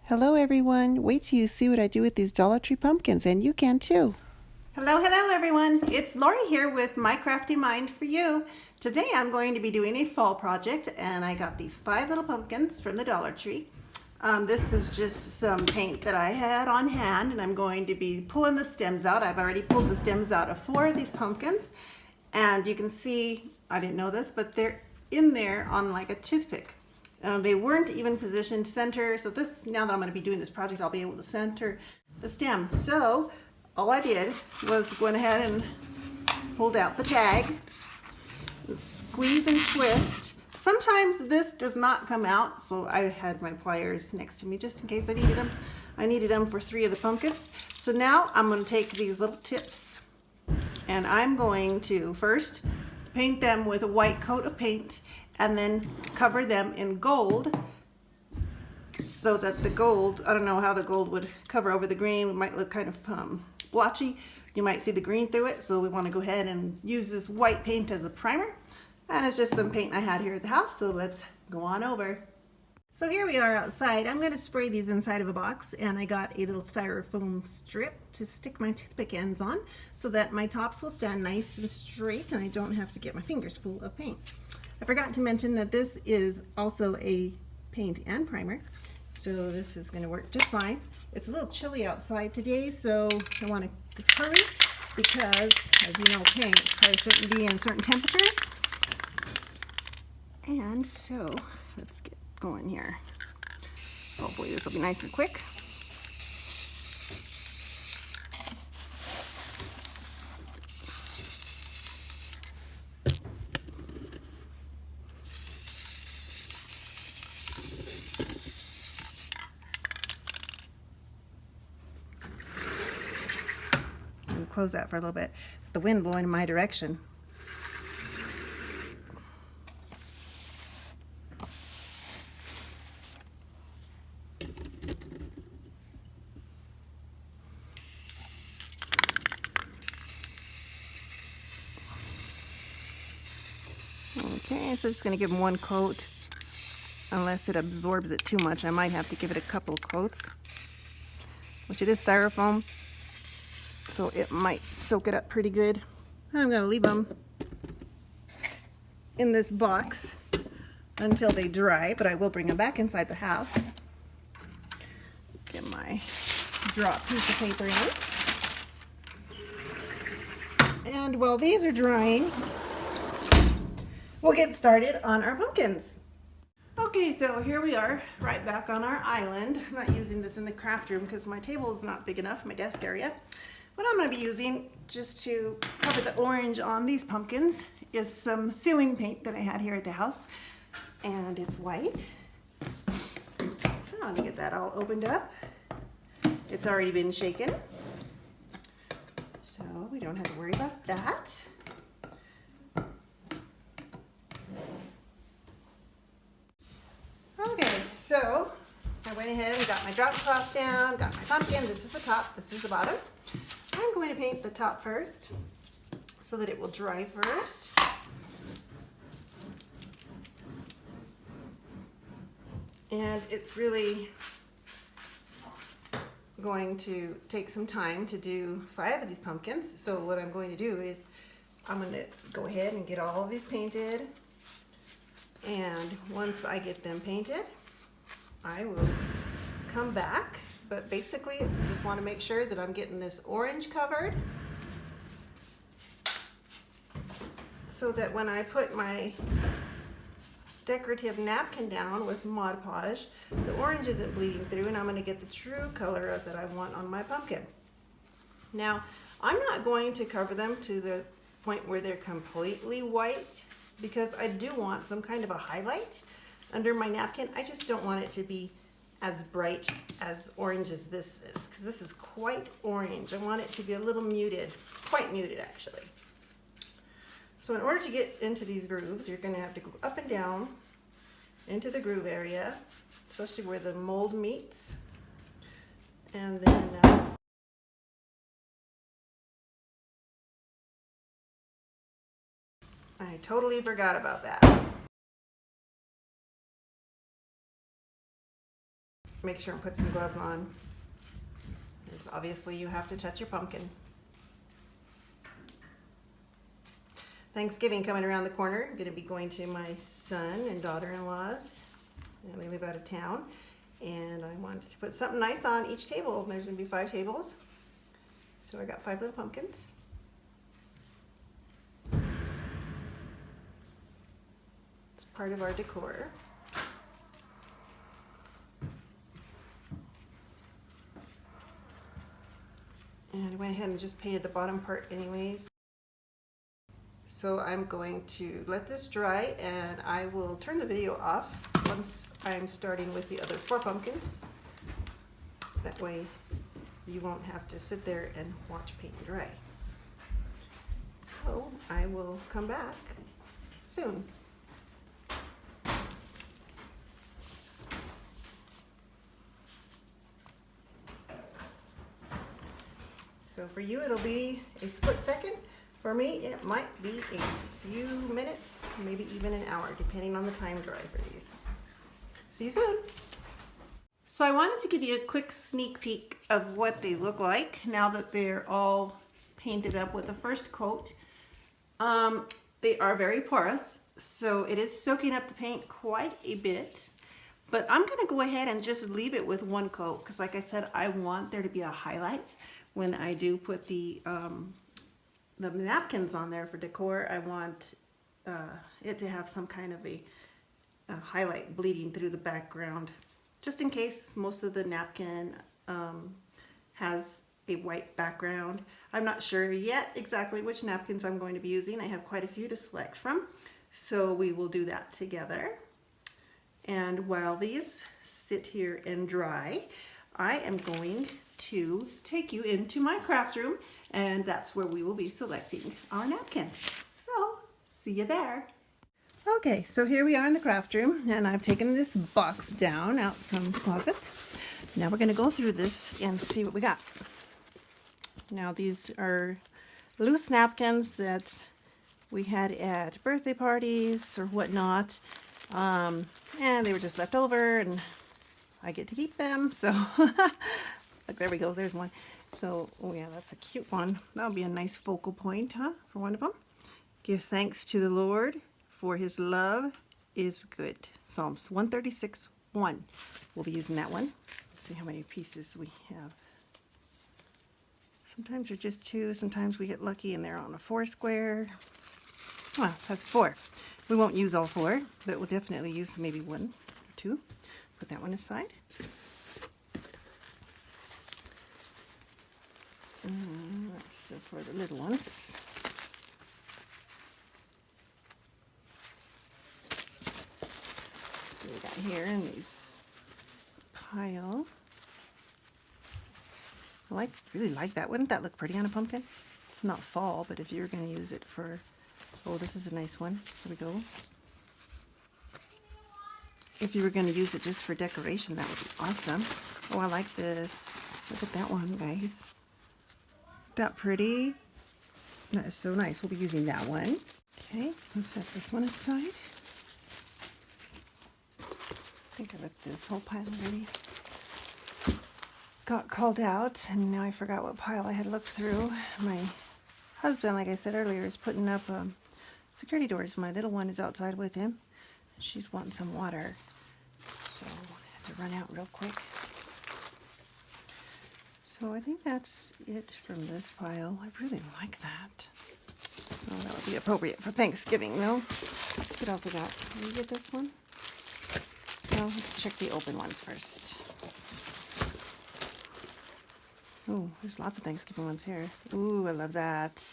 Hello everyone, wait till you see what I do with these Dollar Tree pumpkins, and you can too. Hello everyone. It's Lori here with My Crafty Mind for you. Today I'm going to be doing a fall project and I got these 5 little pumpkins from the Dollar Tree. This is just some paint that I had on hand and I'm going to be pulling the stems out. I've already pulled the stems out of 4 of these pumpkins and you can see, I didn't know this, but they're in there on like a toothpick. They weren't even positioned center, so now that I'm going to be doing this project, I'll be able to center the stem. So all I did was go ahead and hold out the tag and squeeze and twist. Sometimes this does not come out, so I had my pliers next to me just in case I needed them. I needed them for 3 of the pumpkins. So now I'm going to take these little tips and I'm going to first paint them with a white coat of paint and then cover them in gold so that the gold, I don't know how the gold would cover over the green. It might look kind of blotchy. You might see the green through it, so we want to go ahead and use this white paint as a primer. And it's just some paint I had here at the house, so let's go on over. So here we are outside. I'm going to spray these inside of a box, and I got a little styrofoam strip to stick my toothpick ends on so that my tops will stand nice and straight and I don't have to get my fingers full of paint. I forgot to mention that this is also a paint and primer, so this is going to work just fine. It's a little chilly outside today, so I want to hurry because, as you know, paint probably shouldn't be in certain temperatures. And so let's get going here. Hopefully this will be nice and quick. Close that for a little bit. The wind blowing in my direction. Okay, so just going to give them one coat. Unless it absorbs it too much, I might have to give it a couple of coats. Which it is styrofoam, so it might soak it up pretty good. I'm going to leave them in this box until they dry, but I will bring them back inside the house. Get my drop piece of paper in. And while these are drying, we'll get started on our pumpkins. Okay, so here we are, right back on our island. I'm not using this in the craft room because my table is not big enough, my desk area. What I'm going to be using just to cover the orange on these pumpkins is some ceiling paint that I had here at the house. And it's white. So let me get that all opened up. It's already been shaken, so we don't have to worry about that. Okay, so I went ahead and got my drop cloth down, got my pumpkin. This is the top, this is the bottom. I'm going to paint the top first so that it will dry first. And it's really going to take some time to do 5 of these pumpkins. So what I'm going to do is I'm going to go ahead and get all of these painted. And once I get them painted, I will come back. But basically, I just want to make sure that I'm getting this orange covered so that when I put my decorative napkin down with Mod Podge, the orange isn't bleeding through and I'm going to get the true color that I want on my pumpkin. Now, I'm not going to cover them to the point where they're completely white because I do want some kind of a highlight under my napkin. I just don't want it to be as bright as orange as this is because this is quite orange. I want it to be a little muted, quite muted actually. So in order to get into these grooves, you're going to have to go up and down into the groove area, especially where the mold meets. And then I totally forgot about that. make sure and put some gloves on, because obviously you have to touch your pumpkin. Thanksgiving coming around the corner. I'm going to be going to my son and daughter-in-law's, and they live out of town, and I wanted to put something nice on each table. There's going to be 5 tables, so I got 5 little pumpkins. It's part of our decor. And I went ahead and just painted the bottom part anyways. So I'm going to let this dry, and I will turn the video off once I'm starting with the other 4 pumpkins. That way you won't have to sit there and watch paint dry. So I will come back soon. So for you it'll be a split second. For me, it might be a few minutes, maybe even an hour, depending on the time dry for these. See you soon. So I wanted to give you a quick sneak peek of what they look like now that they're all painted up with the first coat. They are very porous, so it is soaking up the paint quite a bit. But I'm going to go ahead and just leave it with 1 coat, because like I said, I want there to be a highlight when I do put the napkins on there for decor. I want it to have some kind of a highlight bleeding through the background, just in case most of the napkin has a white background. I'm not sure yet exactly which napkins I'm going to be using. I have quite a few to select from, so we will do that together. And while these sit here and dry, I am going to take you into my craft room, and that's where we will be selecting our napkins. So, see you there. Okay, so here we are in the craft room, and I've taken this box down out from the closet. Now we're going to go through this and see what we got. Now these are loose napkins that we had at birthday parties or whatnot, and they were just left over, and I get to keep them, so like, there we go, there's one. So, oh yeah, that's a cute one. That'll be a nice focal point, huh, for one of them. Give thanks to the Lord, for his love is good. Psalms 136:1. We'll be using that one. Let's see how many pieces we have. Sometimes they're just 2, sometimes we get lucky and they're on a 4 square. Well, that's 4. We won't use all 4, but we'll definitely use maybe 1 or 2. Put that one aside. That's for the little ones. So we got here in these pile. I really like that. Wouldn't that look pretty on a pumpkin? It's not fall, but if you're going to use it for, oh, this is a nice one. Here we go. If you were going to use it just for decoration, that would be awesome. Oh, I like this. Look at that one, guys. Isn't that pretty? That is so nice. We'll be using that one. Okay, let's set this one aside. I think I looked this whole pile already. Got called out, and now I forgot what pile I had looked through. My husband, like I said earlier, is putting up security doors. My little one is outside with him. She's wanting some water, so I had to run out real quick. So I think that's it from this pile. I really like that. Oh, that would be appropriate for Thanksgiving, though. What else we got? Did we get this one? Well, let's check the open ones first. Oh, there's lots of Thanksgiving ones here. Ooh, I love that.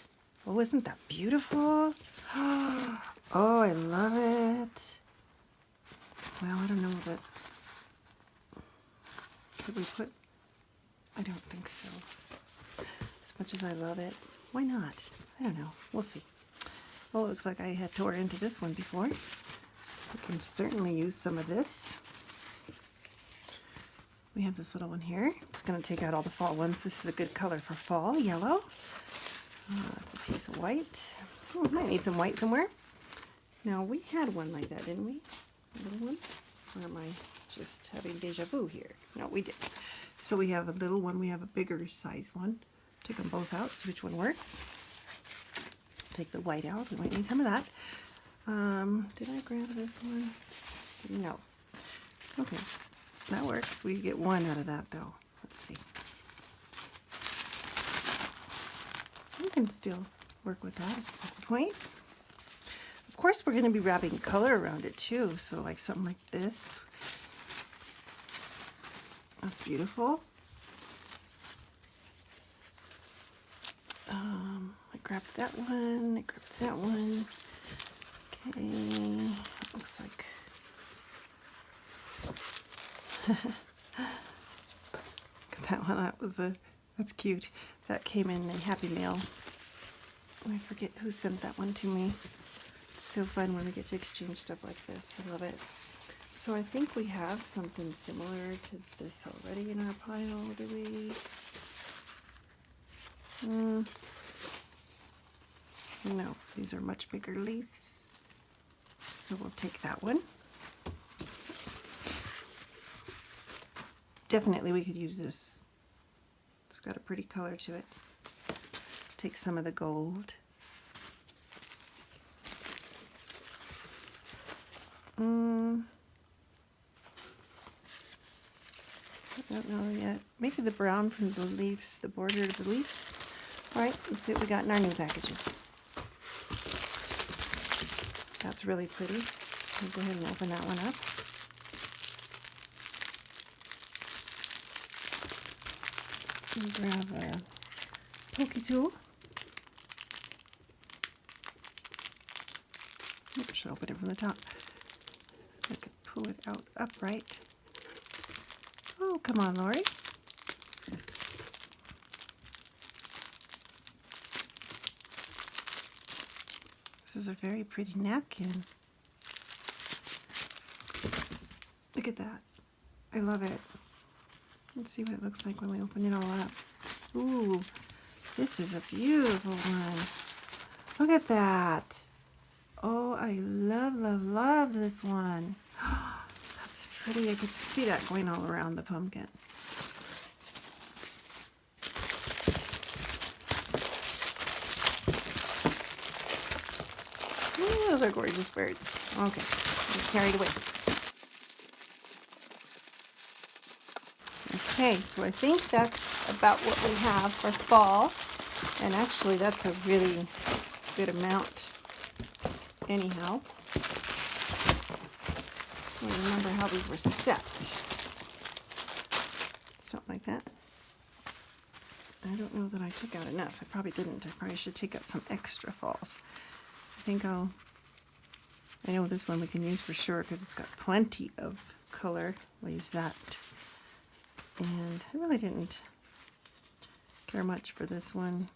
Oh, isn't that beautiful? Oh, I love it. Well, I don't know, but could we put, I don't think so. As much as I love it, why not? I don't know, we'll see. Well, it looks like I had tore into this one before. We can certainly use some of this. We have this little one here. I'm just going to take out all the fall ones. This is a good color for fall, yellow. That's a piece of white. Oh, might need some white somewhere. Now, we had one like that, didn't we? A little one? Or am I just having deja vu here. No, we did. So we have a little one, we have a bigger size one. Take them both out, see which one works. Take the white out, we might need some of that. Did I grab this one? No. Okay, that works. We get one out of that though. Let's see. We can still work with that as a focal point. Of course, we're going to be wrapping color around it too, so like something like this. That's beautiful. I grabbed that one, I grabbed that one. Okay, looks like that one, that's cute. That came in a Happy Mail. I forget who sent that one to me. It's so fun when we get to exchange stuff like this. I love it. So I think we have something similar to this already in our pile, do we? No, these are much bigger leaves. So we'll take that one. Definitely we could use this. It's got a pretty color to it. Take some of the gold. I don't know yet. Maybe the brown from the leaves, the border of the leaves. All right, let's see what we got in our new packages. That's really pretty. I'll go ahead and open that one up. And grab a pokey tool. Oops, should open it from the top. So I could pull it out upright. Oh, come on, Lori. This is a very pretty napkin. Look at that. I love it. Let's see what it looks like when we open it all up. Ooh, this is a beautiful one. Look at that. Oh, I love, love, love this one. That's pretty. I could see that going all around the pumpkin. Ooh, those are gorgeous birds. Okay, I'm carried away. Okay, so I think that's about what we have for fall. And actually, that's a really good amount anyhow. I remember how these were stepped. Something like that. I don't know that I took out enough. I probably didn't. I probably should take out some extra falls. I know this one we can use for sure because it's got plenty of color. We'll use that. And I really didn't care much for this one.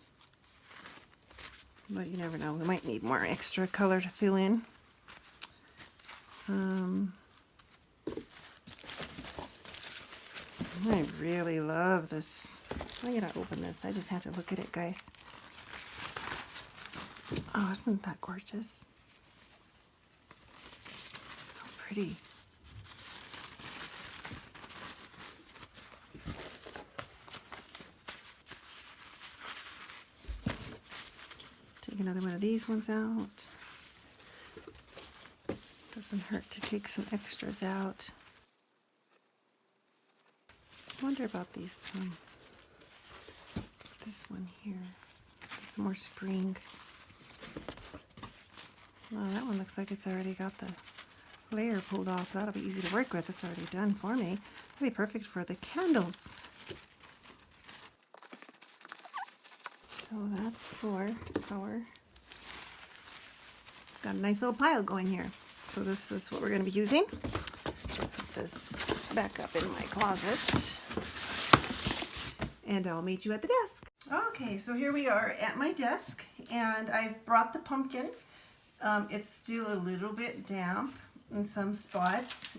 But you never know. We might need more extra color to fill in. I really love this. I'm going to open this. I just have to look at it, guys. Oh, isn't that gorgeous? So pretty. Take another one of these ones out. Doesn't hurt to take some extras out. I wonder about these. This one here. It's more spring. Oh, that one looks like it's already got the layer pulled off. That'll be easy to work with. It's already done for me. That'll be perfect for the candles. So that's for our... Got a nice little pile going here. So this is what we're going to be using. I'll put this back up in my closet. And I'll meet you at the desk. Okay, so here we are at my desk. And I've brought the pumpkin. It's still a little bit damp in some spots.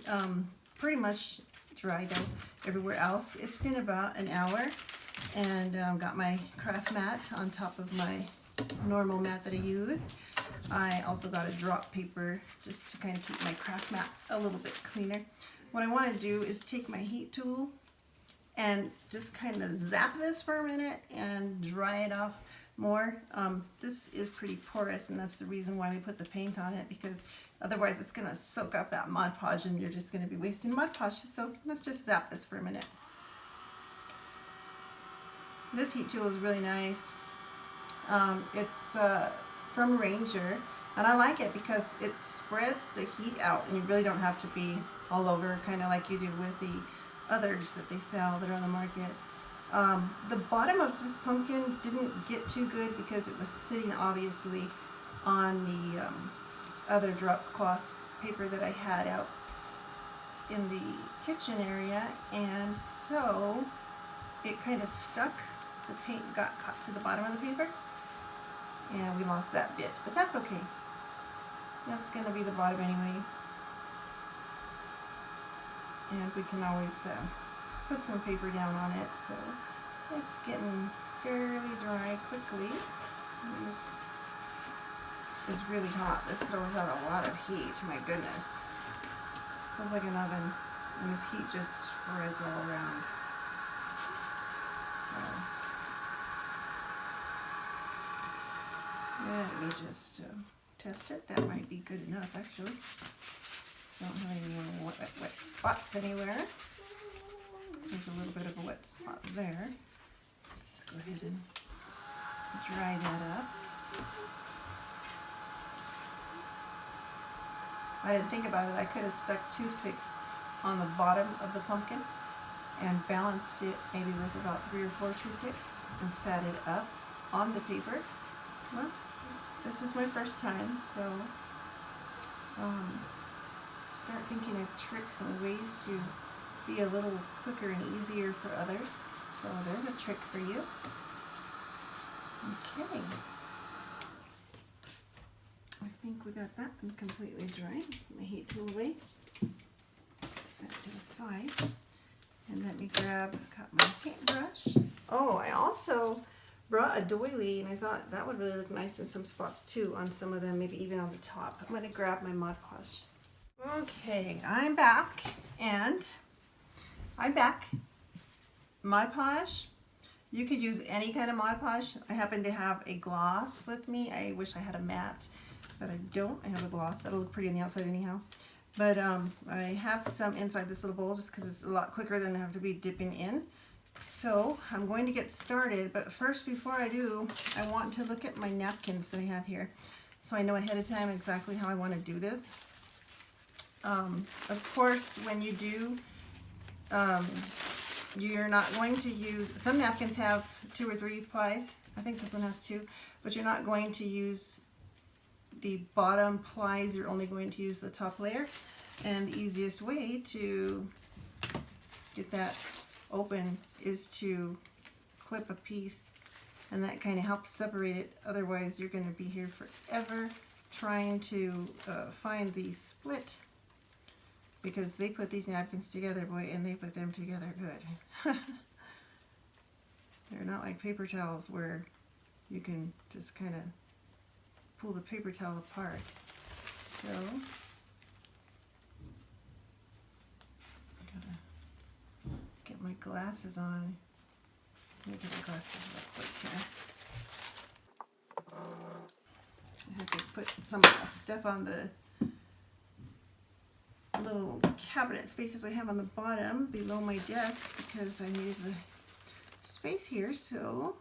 Pretty much dried out everywhere else. It's been about an hour. And got my craft mat on top of my normal mat that I use. I also got a drop paper just to kind of keep my craft mat a little bit cleaner. what I want to do is take my heat tool and just kind of zap this for a minute and dry it off more. This is pretty porous, and that's the reason why we put the paint on it, because otherwise it's going to soak up that Mod Podge and you're just going to be wasting Mod Podge. So let's just zap this for a minute. This heat tool is really nice. It's from Ranger, and I like it because it spreads the heat out and you really don't have to be all over, kind of like you do with the others that they sell that are on the market. The bottom of this pumpkin didn't get too good because it was sitting obviously on the other drop cloth paper that I had out in the kitchen area, and so it kind of stuck. The paint got caught to the bottom of the paper and we lost that bit, but that's okay. That's going to be the bottom anyway. And we can always put some paper down on it, so it's getting fairly dry quickly. This is really hot. This throws out a lot of heat, my goodness. Feels like an oven, and this heat just spreads all around. So, let me just test it. That might be good enough, actually. Don't have any more wet spots anywhere. There's a little bit of a wet spot there. Let's go ahead and dry that up. I didn't think about it. I could have stuck toothpicks on the bottom of the pumpkin and balanced it maybe with about 3 or 4 toothpicks and sat it up on the paper. Well, this is my first time, so start thinking of tricks and ways to be a little quicker and easier for others. So there's a trick for you. Okay. I think we got that one completely dry. Put my heat tool away. Set it to the side. And let me got my paintbrush. Oh, I also brought a doily, and I thought that would really look nice in some spots too, on some of them, maybe even on the top. I'm going to grab my Mod Podge. Okay, I'm back, and Mod Podge. You could use any kind of Mod Podge. I happen to have a gloss with me. I wish I had a matte, but I don't. I have a gloss. That'll look pretty on the outside anyhow. But I have some inside this little bowl just because it's a lot quicker than I have to be dipping in. So I'm going to get started, but first, before I do, I want to look at my napkins that I have here, so I know ahead of time exactly how I want to do this. Of course, when you do, you're not going to use, some napkins have 2 or 3 plies. I think this one has 2, but you're not going to use the bottom plies. You're only going to use the top layer. And the easiest way to get that open is to clip a piece, and that kind of helps separate it. Otherwise, you're going to be here forever trying to find the split, because they put these napkins together, boy, and they put them together good. They're not like paper towels where you can just kind of pull the paper towel apart. So I gotta get my glasses on. Let me get my glasses real quick here. I have to put some of the stuff on the little cabinet spaces I have on the bottom below my desk because I needed the space here. So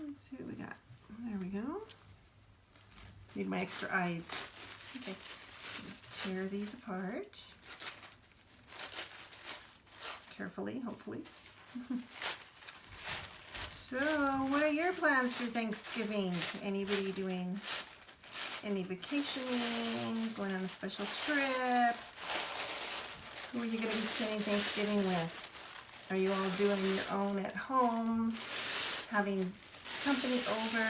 let's see what we got. There we go. Need my extra eyes. Okay, so just tear these apart carefully, hopefully. So, what are your plans for Thanksgiving? Anybody doing any vacationing, going on a special trip? Who are you going to be spending Thanksgiving with? Are you all doing your own at home, having company over?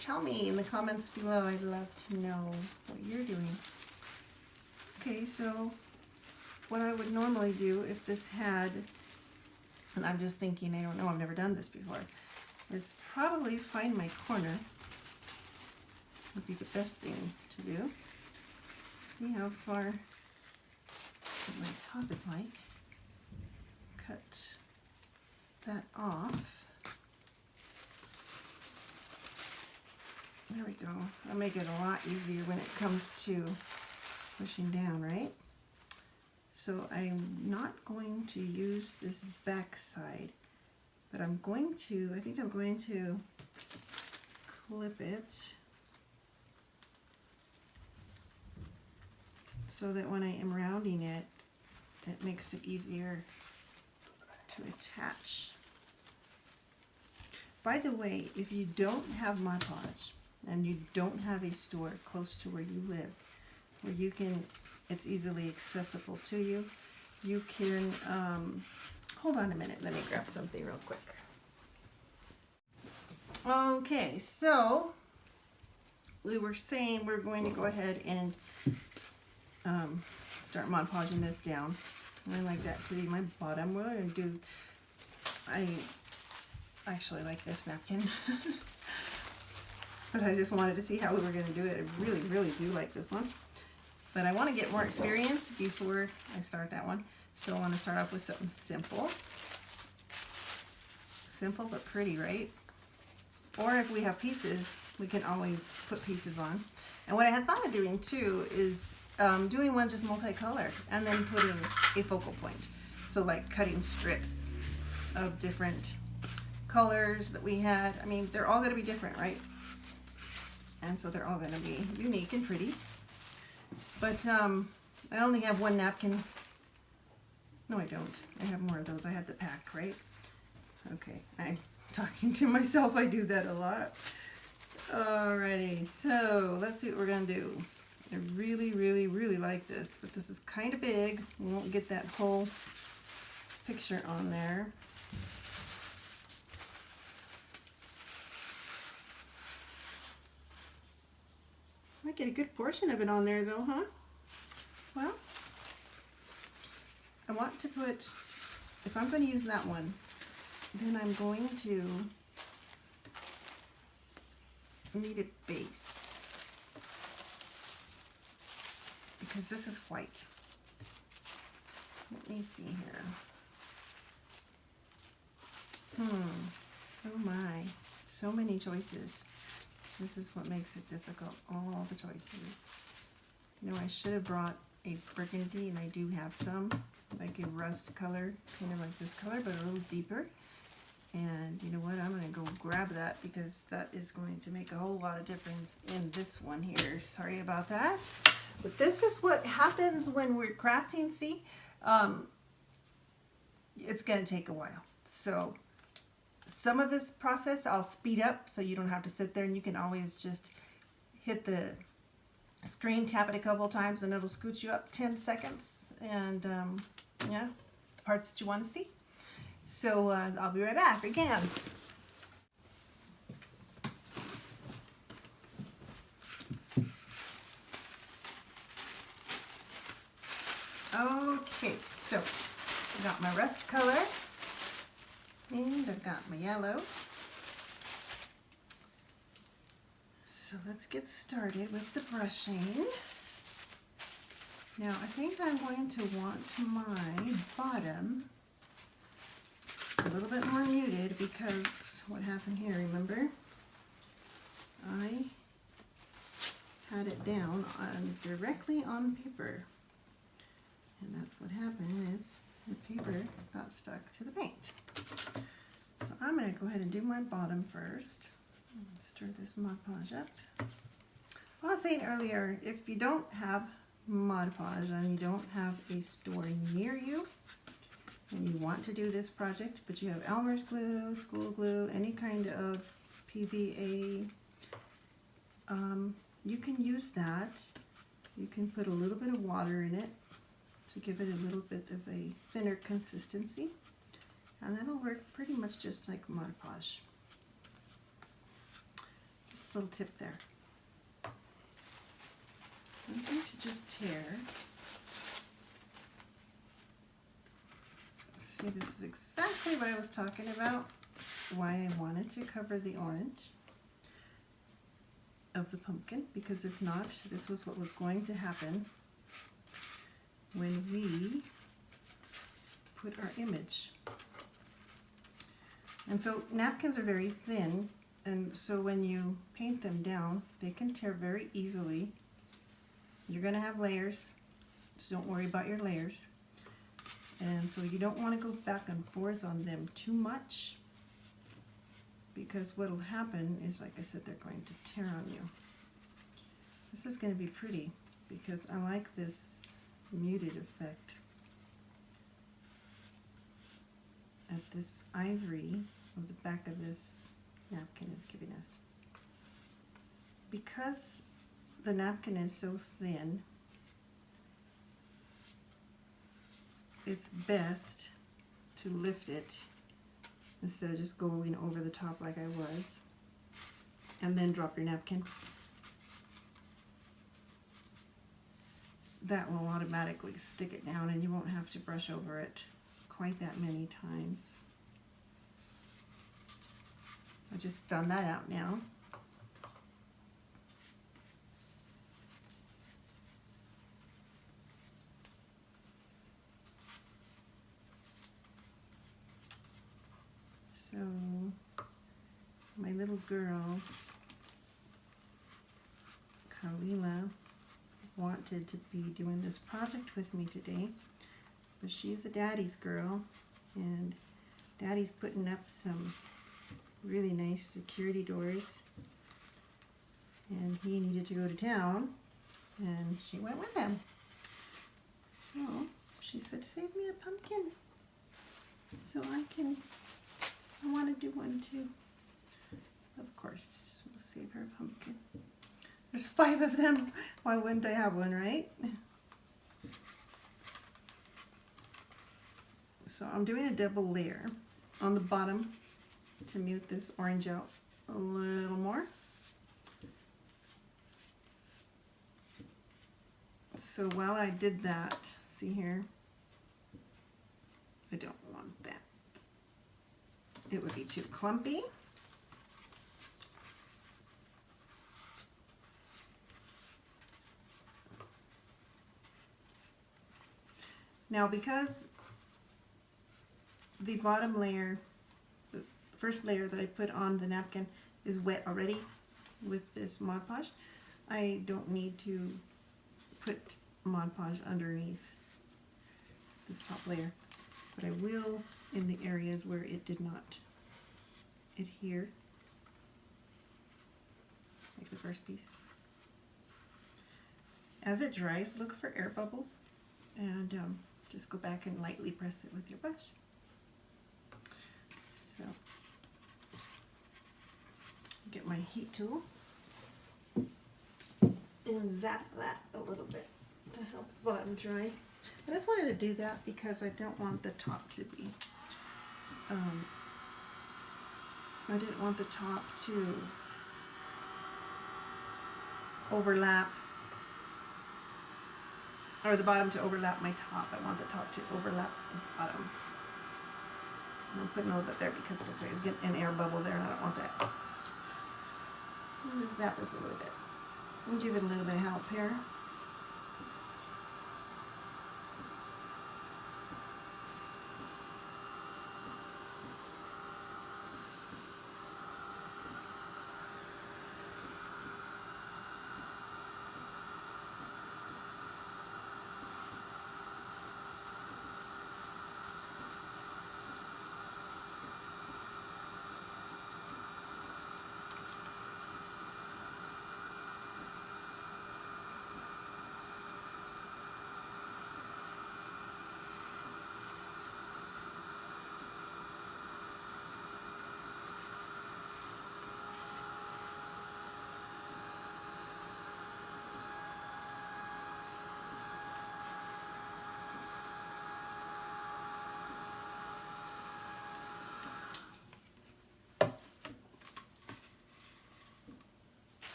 Tell me in the comments below. I'd love to know what you're doing. Okay, so what I would normally do if this had, and I'm just thinking, I don't know, I've never done this before, is probably find my corner. Would be the best thing to do. see how far what my top is like. Cut that off. There we go. I'll make it a lot easier when it comes to pushing down, right? So I'm not going to use this back side, but I'm going to, I think I'm going to clip it so that when I am rounding it, it makes it easier to attach. By the way, if you don't have Mod Podge and you don't have a store close to where you live, where you can, it's easily accessible to you, you can, hold on a minute, let me grab something real quick. Okay, so we were saying we're going to go ahead and start Mod Podging this down. I like that to be my bottom. We're going to do, I actually like this napkin, but I just wanted to see how we were going to do it. I really, really do like this one, but I want to get more experience before I start that one. So I want to start off with something simple. Simple but pretty, right? Or if we have pieces, we can always put pieces on. And what I had thought of doing too is doing one just multicolored and then putting a focal point. So like cutting strips of different colors that we had. I mean, they're all going to be different, right? And so they're all going to be unique and pretty. But I only have one napkin. No, I don't. I have more of those. I had the pack, right? Okay, I'm talking to myself. I do that a lot. Alrighty, so let's see what we're going to do. I really, really, really like this, but this is kind of big. We won't get that whole picture on there. Might get a good portion of it on there though, huh? Well, I want to put, if I'm going to use that one, then I'm going to need a base. Because this is white. Let me see here. Oh my, so many choices. This is what makes it difficult, all the choices. You know, I should have brought a burgundy, and I do have some, like a rust color, kind of like this color, but a little deeper. And you know what, I'm going to go grab that because that is going to make a whole lot of difference in this one here. Sorry about that. But this is what happens when we're crafting, see? It's going to take a while. So some of this process I'll speed up so you don't have to sit there, and you can always just hit the screen, tap it a couple of times, and it'll scoot you up 10 seconds. And yeah, the parts that you want to see. So I'll be right back again. Okay, so I got my rust color, and I've got my yellow. So let's get started with the brushing. Now I think I'm going to want my bottom a little bit more muted because what happened here, remember? I had it down directly on paper. And that's what happened is the paper got stuck to the paint. So I'm going to go ahead and do my bottom first. Stir this Mod Podge up. I was saying earlier, if you don't have Mod Podge and you don't have a store near you, and you want to do this project, but you have Elmer's glue, school glue, any kind of PVA, you can use that. You can put a little bit of water in it to give it a little bit of a thinner consistency, and that'll work pretty much just like Mod Podge. Just a little tip there. I'm going to just tear. See, this is exactly what I was talking about, why I wanted to cover the orange of the pumpkin, because if not, this was what was going to happen. when we put our image. And so napkins are very thin, and so when you paint them down, they can tear very easily. You're going to have layers, so don't worry about your layers. And so you don't want to go back and forth on them too much, because what will happen is, like I said, they're going to tear on you. This is going to be pretty because I like this muted effect at this ivory of the back of this napkin is giving us. Because the napkin is so thin, it's best to lift it instead of just going over the top like I was, and then drop your napkin. That will automatically stick it down and you won't have to brush over it quite that many times. I just found that out now. So my little girl, Kalila, wanted to be doing this project with me today, but she's a daddy's girl, and daddy's putting up some really nice security doors, and he needed to go to town, and she went with him. So she said, save me a pumpkin so I want to do one too. Of course, we'll save her a pumpkin. There's 5 of them. Why wouldn't I have one, right? So I'm doing a double layer on the bottom to mute this orange out a little more. So while I did that, see here, I don't want that. It would be too clumpy. Now, because the bottom layer, the first layer that I put on the napkin is wet already with this Mod Podge, I don't need to put Mod Podge underneath this top layer, but I will in the areas where it did not adhere, like the first piece. As it dries, look for air bubbles and just go back and lightly press it with your brush. So, get my heat tool and zap that a little bit to help the bottom dry. I just wanted to do that because I don't want the top to be, I didn't want the top to overlap, or the bottom to overlap my top. I want the top to overlap the bottom. I'm putting a little bit there because if I get an air bubble there and I don't want that. I'm just zap this a little bit and give it a little bit of help here.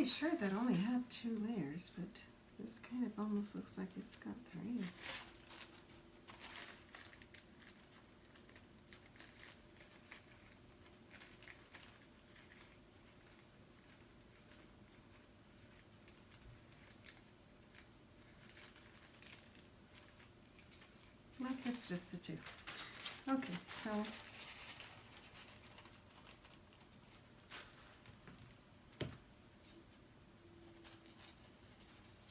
pretty sure that only had 2 layers, but this kind of almost looks like it's got 3. Nope, it's just the 2. Okay, so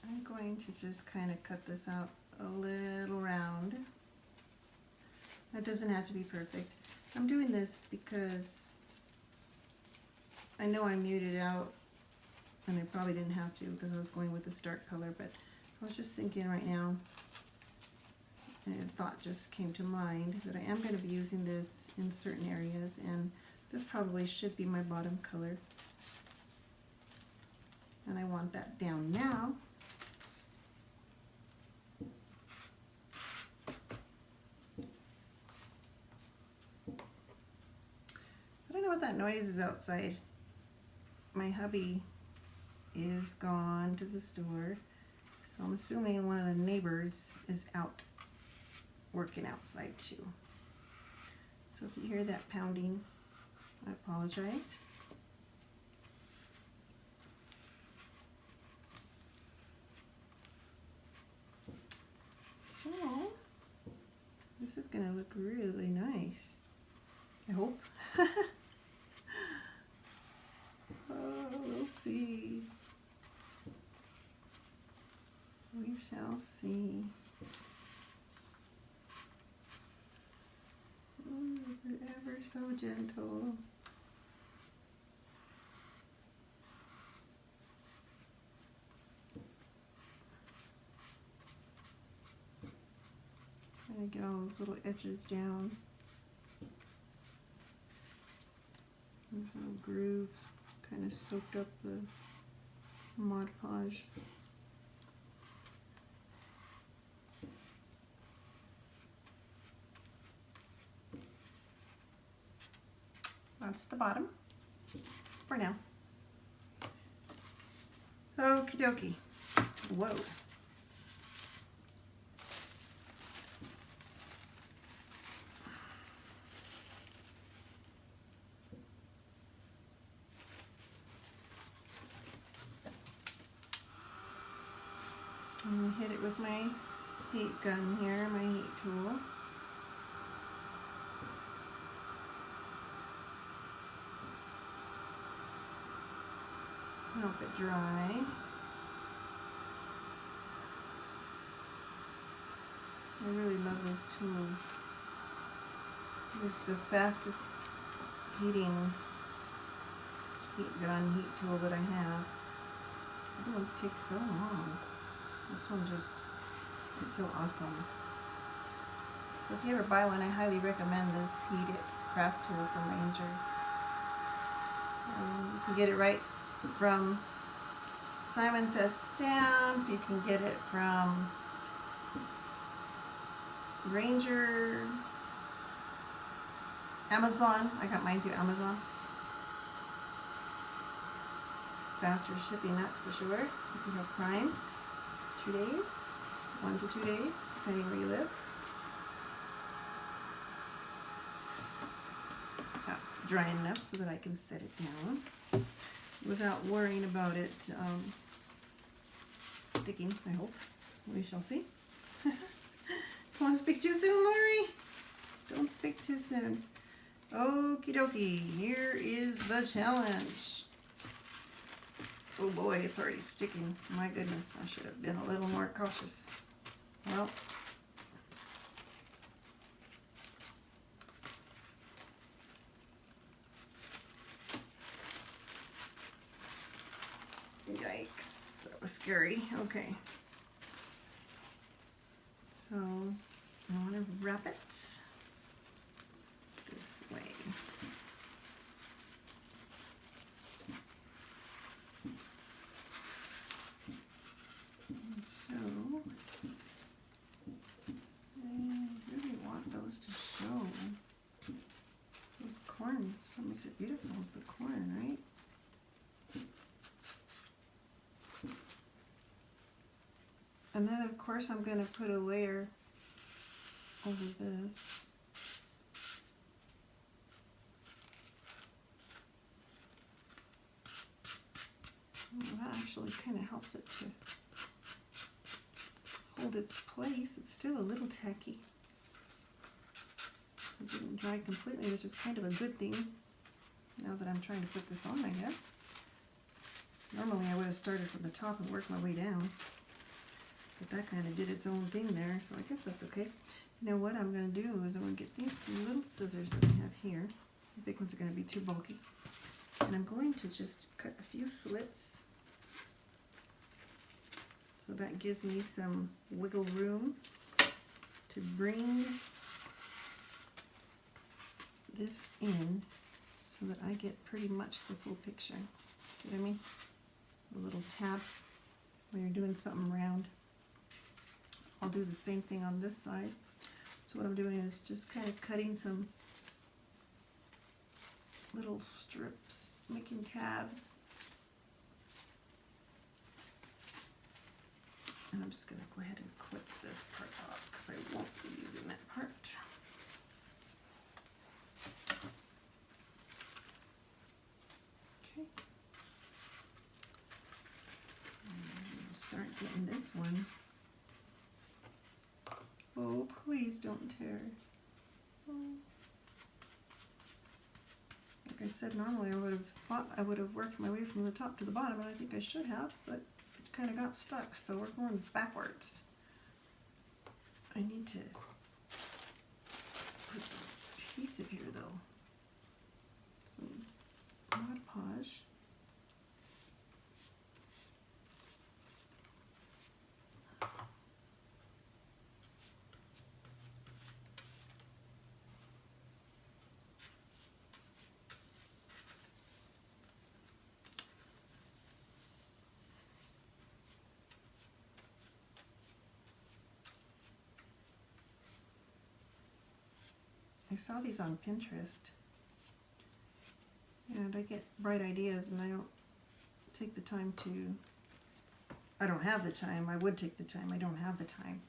I'm going to just kind of cut this out a little round. That doesn't have to be perfect. I'm doing this because I know I muted out, and I probably didn't have to because I was going with this dark color, but I was just thinking right now, and a thought just came to mind that I am going to be using this in certain areas, and this probably should be my bottom color. And I want that down now. I don't know what that noise is outside. My hubby is gone to the store, so I'm assuming one of the neighbors is out working outside too. So if you hear that pounding, I apologize. So this is going to look really nice, I hope. Oh, we'll see. We shall see. Oh, you're ever so gentle. Trying to get all those little edges down. These little grooves kind of soaked up the Mod Podge. That's the bottom for now. Okie dokie. Whoa. I'm going to hit it with my heat gun here, my heat tool. Help it dry. I really love this tool. It's the fastest heating heat gun, heat tool that I have. Other ones take so long. This one just is so awesome. So if you ever buy one, I highly recommend this Heat It craft tool from Ranger. You can get it right from Simon Says Stamp. You can get it from Ranger, Amazon. I got mine through Amazon. Faster shipping, that's for sure. If you have Prime, 2 days, 1 to 2 days, depending where you live. That's dry enough so that I can set it down without worrying about it sticking, I hope. We shall see. Don't want to speak too soon, Lori. Don't speak too soon. Okie dokie, here is the challenge. Oh boy, it's already sticking. My goodness, I should have been a little more cautious. Well, yikes, that was scary. Okay. So, I want to wrap it this way. And so, I really want those to show. Those corns, what makes it beautiful is the corn, right? And then of course I'm going to put a layer over this. Well, that actually kind of helps it to hold its place. It's still a little tacky. It didn't dry completely, which is kind of a good thing now that I'm trying to put this on, I guess. Normally I would have started from the top and worked my way down, but that kind of did its own thing there, so I guess that's okay. Now what I'm going to do is I'm going to get these little scissors that I have here. The big ones are going to be too bulky. And I'm going to just cut a few slits. So that gives me some wiggle room to bring this in so that I get pretty much the full picture. See what I mean? Those little tabs when you're doing something round. I'll do the same thing on this side. So what I'm doing is just kind of cutting some little strips, making tabs. And I'm just going to go ahead and clip this part off because I won't be using that part. Okay. And start getting this one. Oh, please don't tear. Oh. Like I said, normally I would have thought I would have worked my way from the top to the bottom, and I think I should have, but it kind of got stuck, so we're going backwards. I need to put some adhesive here though. Some Mod Podge. I saw these on Pinterest, and I get bright ideas and I don't take the time to, I don't have the time, I would take the time, I don't have the time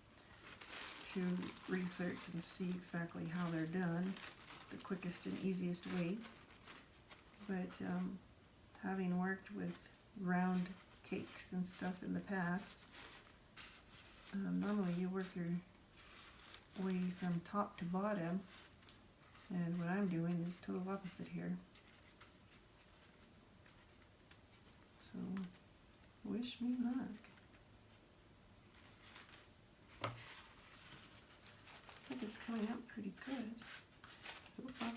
to research and see exactly how they're done, the quickest and easiest way. But having worked with round cakes and stuff in the past, normally you work your way from top to bottom. And what I'm doing is total opposite here. So, wish me luck. Looks like it's coming out pretty good so far.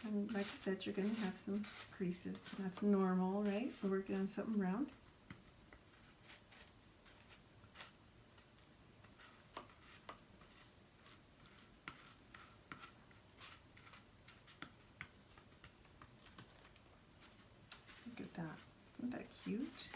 And like I said, you're going to have some creases. That's normal, right? We're working on something round. Look at that. Isn't that cute?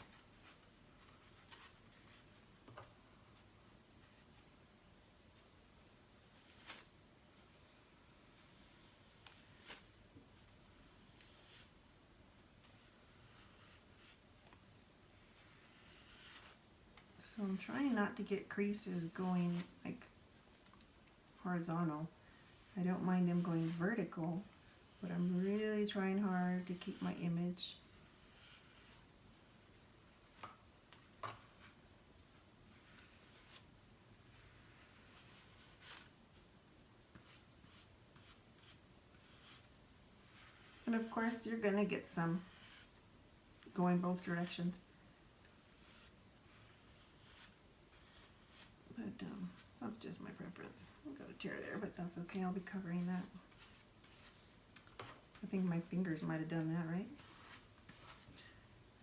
So I'm trying not to get creases going like horizontal. I don't mind them going vertical, but I'm really trying hard to keep my image. And of course you're going to get some going both directions. But that's just my preference. I've got a tear there, but that's okay. I'll be covering that. I think my fingers might have done that, right?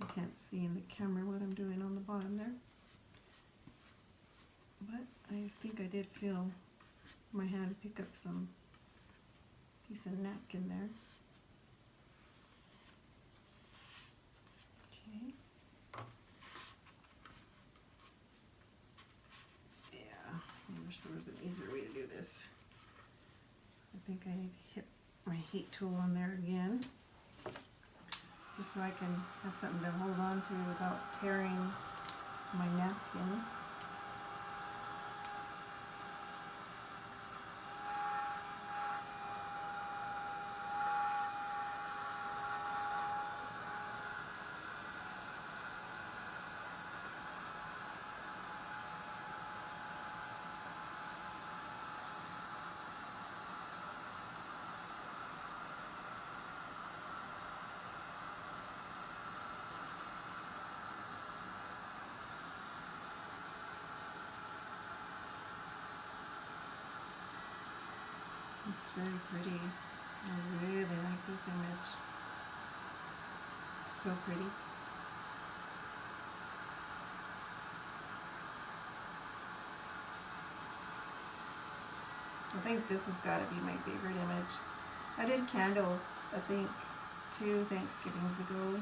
I can't see in the camera what I'm doing on the bottom there. But I think I did feel my hand pick up some piece of napkin there. Okay. Yeah, I wish there was an easier way to do this. I think I need to hit my heat tool on there again, just so I can have something to hold on to without tearing my napkin. It's very pretty. I really like this image. So pretty. I think this has got to be my favorite image. I did candles, I think, 2 Thanksgivings ago.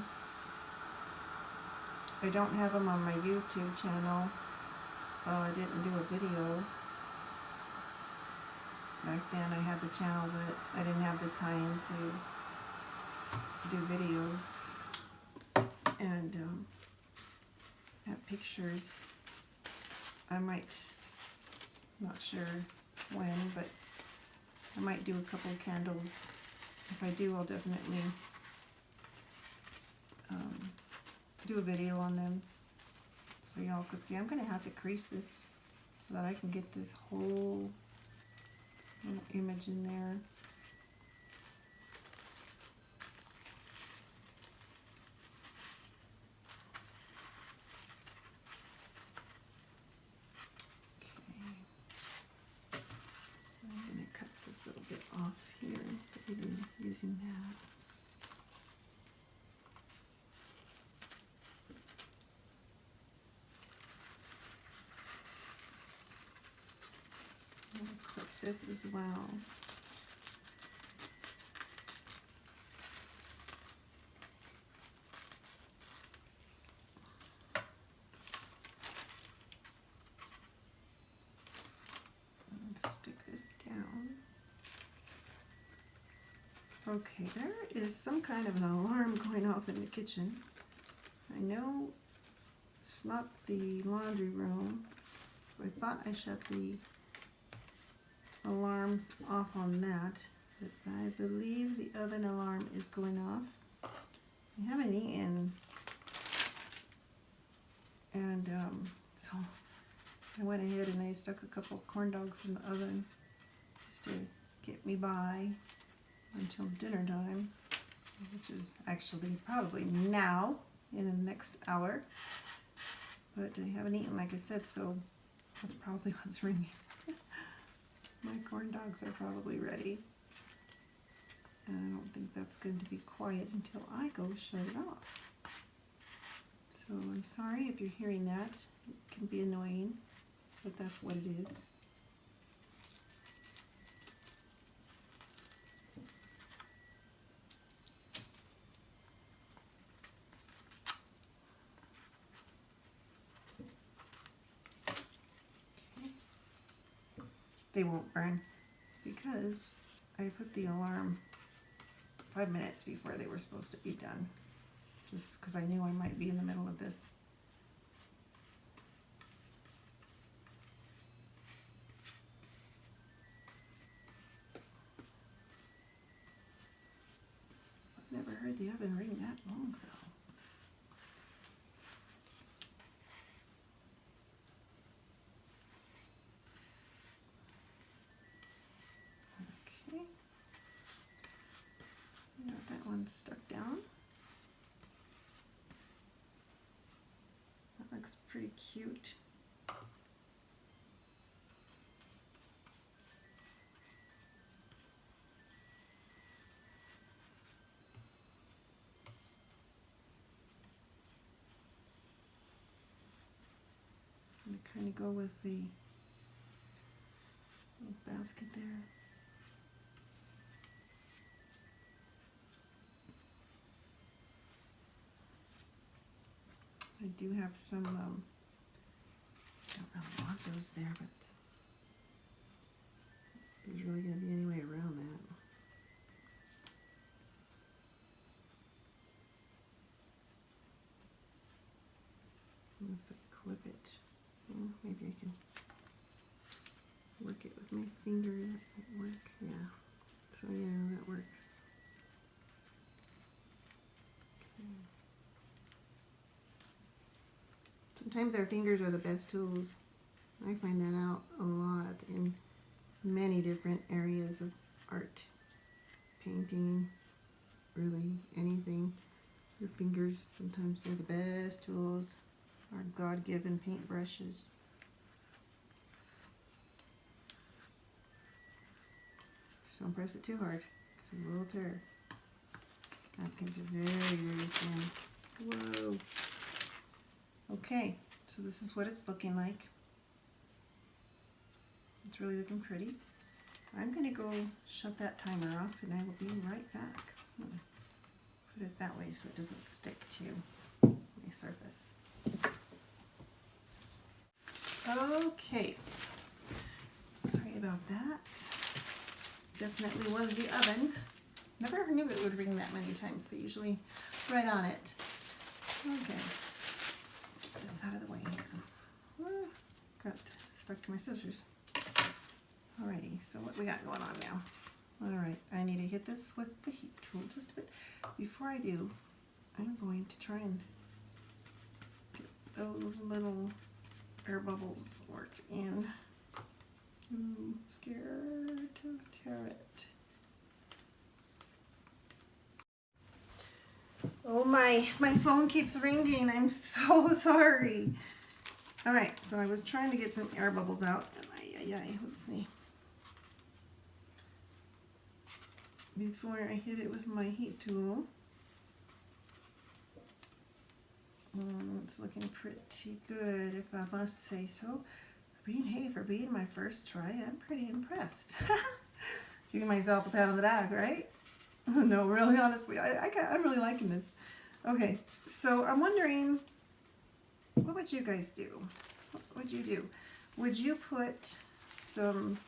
I don't have them on my YouTube channel. I didn't do a video. Back then I had the channel, but I didn't have the time to do videos. And have pictures. I might, not sure when, but I might do a couple of candles. If I do, I'll definitely do a video on them so y'all could see. I'm going to have to crease this so that I can get this whole little image in there. Okay. I'm going to cut this little bit off here, even using that. I'm going to clip this as well. Stick this down. Okay, there is some kind of an alarm going off in the kitchen. I know it's not the laundry room. I thought I shut the alarm off on that, but I believe the oven alarm is going off. I haven't eaten, and so I went ahead and I stuck a couple of corn dogs in the oven just to get me by until dinner time, which is actually probably now in the next hour. But I haven't eaten, like I said, so that's probably what's ringing. My corn dogs are probably ready. And I don't think that's going to be quiet until I go shut it off. So I'm sorry if you're hearing that. It can be annoying, but that's what it is. Okay. They won't burn because I put the alarm 5 minutes before they were supposed to be done, just because I knew I might be in the middle of this. I've never heard the oven ring that long though. Okay. Got that one stuck down. That looks pretty cute. I'm gonna kind of go with the little basket there. I do have some, I don't really want those there, but there's really going to be any way around that. Unless I clip it. Yeah, maybe I can work it with my finger. That might work. Yeah. So yeah, that works. Okay. Sometimes our fingers are the best tools. I find that out a lot in many different areas of art, painting, really anything. Your fingers, sometimes they're the best tools, our God-given paintbrushes. Just don't press it too hard, because it will tear. Napkins are very, very thin. Whoa. Okay, so this is what it's looking like. It's really looking pretty. I'm going to go shut that timer off and I will be right back. Put it that way so it doesn't stick to my surface. Okay, sorry about that. Definitely was the oven. Never knew it would ring that many times, so usually right on it. Okay, get this out of the way here. Got stuck to my scissors. Alrighty, so what we got going on now? Alright, I need to hit this with the heat tool just a bit. Before I do, I'm going to try and get those little air bubbles worked in. Ooh, scared to tear it. Oh my phone keeps ringing. I'm so sorry. Alright, so I was trying to get some air bubbles out. Let's see. Before I hit it with my heat tool. It's looking pretty good, if I must say so. For being my first try, I'm pretty impressed. Giving myself a pat on the back, right? No, really, honestly, I'm really liking this. Okay, so I'm wondering, what would you guys do? What would you do? Would you put some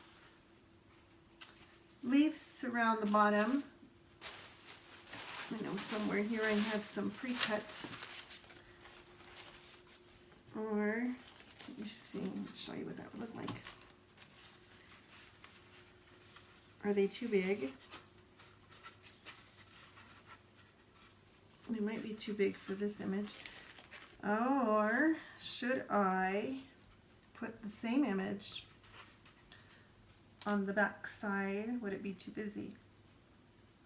leaves around the bottom? I know somewhere here I have some pre-cut. Or, let me see, let's show you what that would look like. Are they too big? They might be too big for this image. Or should I put the same image on the back side? Would it be too busy?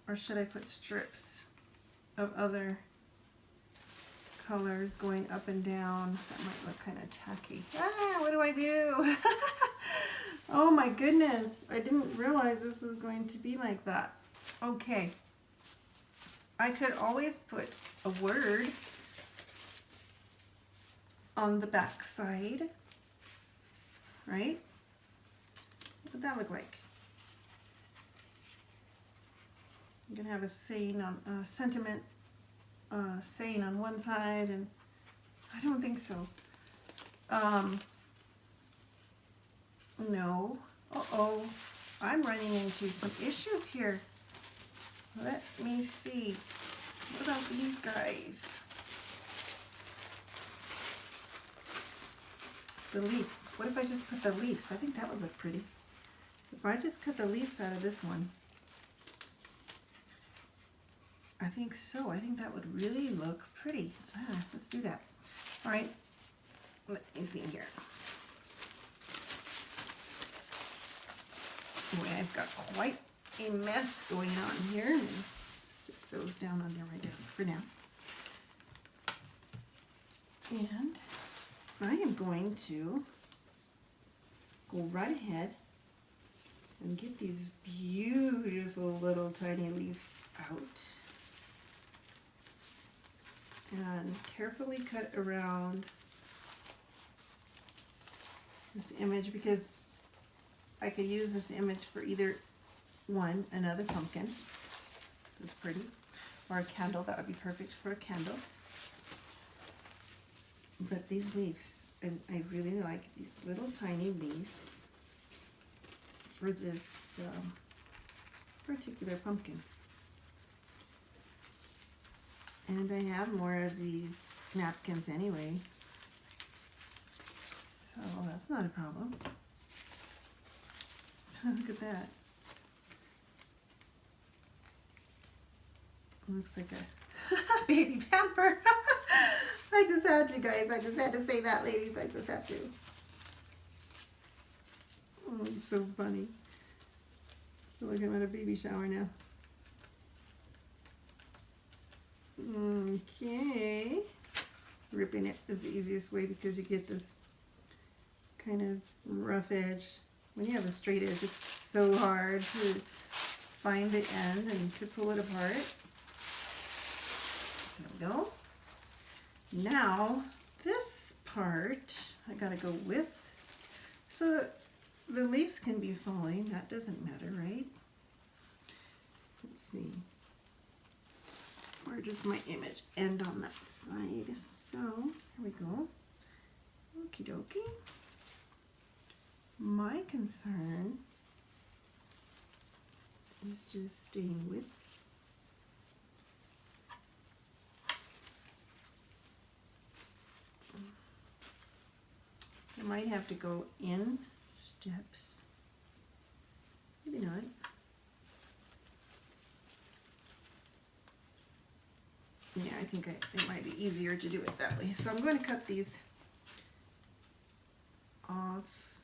Or should I put strips of other colors going up and down? That might look kind of tacky. What do I do? Oh my goodness, I didn't realize this was going to be like that. Okay, I could always put a word on the back side, right? What would that look like? You can have a saying on sentiment, saying on one side, and I don't think so. No. Uh-oh. I'm running into some issues here. Let me see. What about these guys? The leaves. What if I just put the leaves? I think that would look pretty. If I just cut the leaves out of this one. I think so. I think that would really look pretty. Let's do that. All right. Let me see here. Boy, I've got quite a mess going on here. I'm going to stick those down under my desk for now. And I am going to go right ahead and get these beautiful little tiny leaves out. And carefully cut around this image, because I could use this image for either one, another pumpkin, that's pretty, or a candle. That would be perfect for a candle. But these leaves, and I really like these little tiny leaves for this particular pumpkin. And I have more of these napkins anyway. Oh, that's not a problem. Look at that. Looks like a baby pamper. I just had to, guys. I just had to say that, ladies. I just had to. Oh, it's so funny. I feel like I'm at a baby shower now. Okay. Ripping it is the easiest way because you get this kind of rough edge. When you have a straight edge, it's so hard to find the end and to pull it apart. There we go. Now, this part I gotta go with, so the leaves can be falling, that doesn't matter, right? Let's see. Where does my image end on that side? So, here we go. Okie dokie. My concern is just staying with I might have to go in steps. Maybe not. Yeah, I think it might be easier to do it that way. So I'm going to cut these off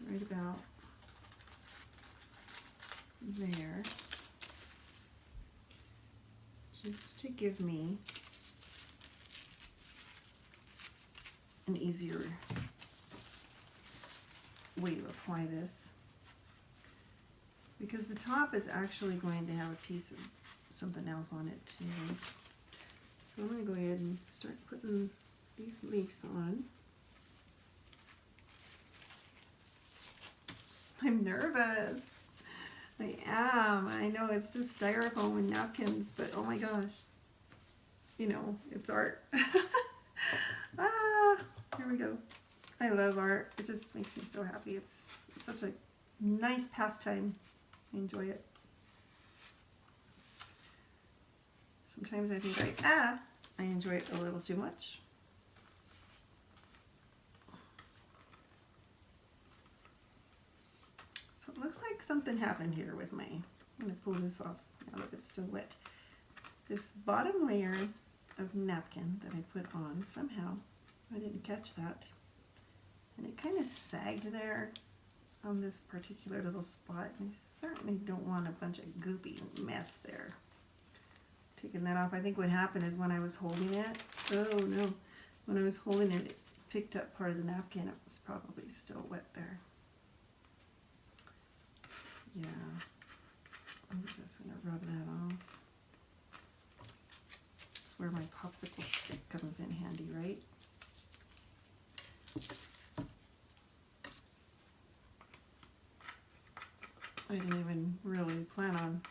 right about there, just to give me an easier way to apply this, because the top is actually going to have a piece of something else on it too. So I'm going to go ahead and start putting these leaves on. I'm nervous. I am. I know it's just styrofoam and napkins, but oh my gosh. You know, it's art. Here we go. I love art. It just makes me so happy. It's such a nice pastime. I enjoy it. Sometimes I think I enjoy it a little too much. So it looks like something happened here with my, I'm going to pull this off now that it's still wet. This bottom layer of napkin that I put on, somehow I didn't catch that, and it kind of sagged there on this particular little spot, and I certainly don't want a bunch of goopy mess there. Taking that off, I think what happened is when I was holding it, oh no, when I was holding it, it picked up part of the napkin. It was probably still wet there. Yeah, I'm just going to rub that off. That's where my popsicle stick comes in handy, right? I didn't even really plan on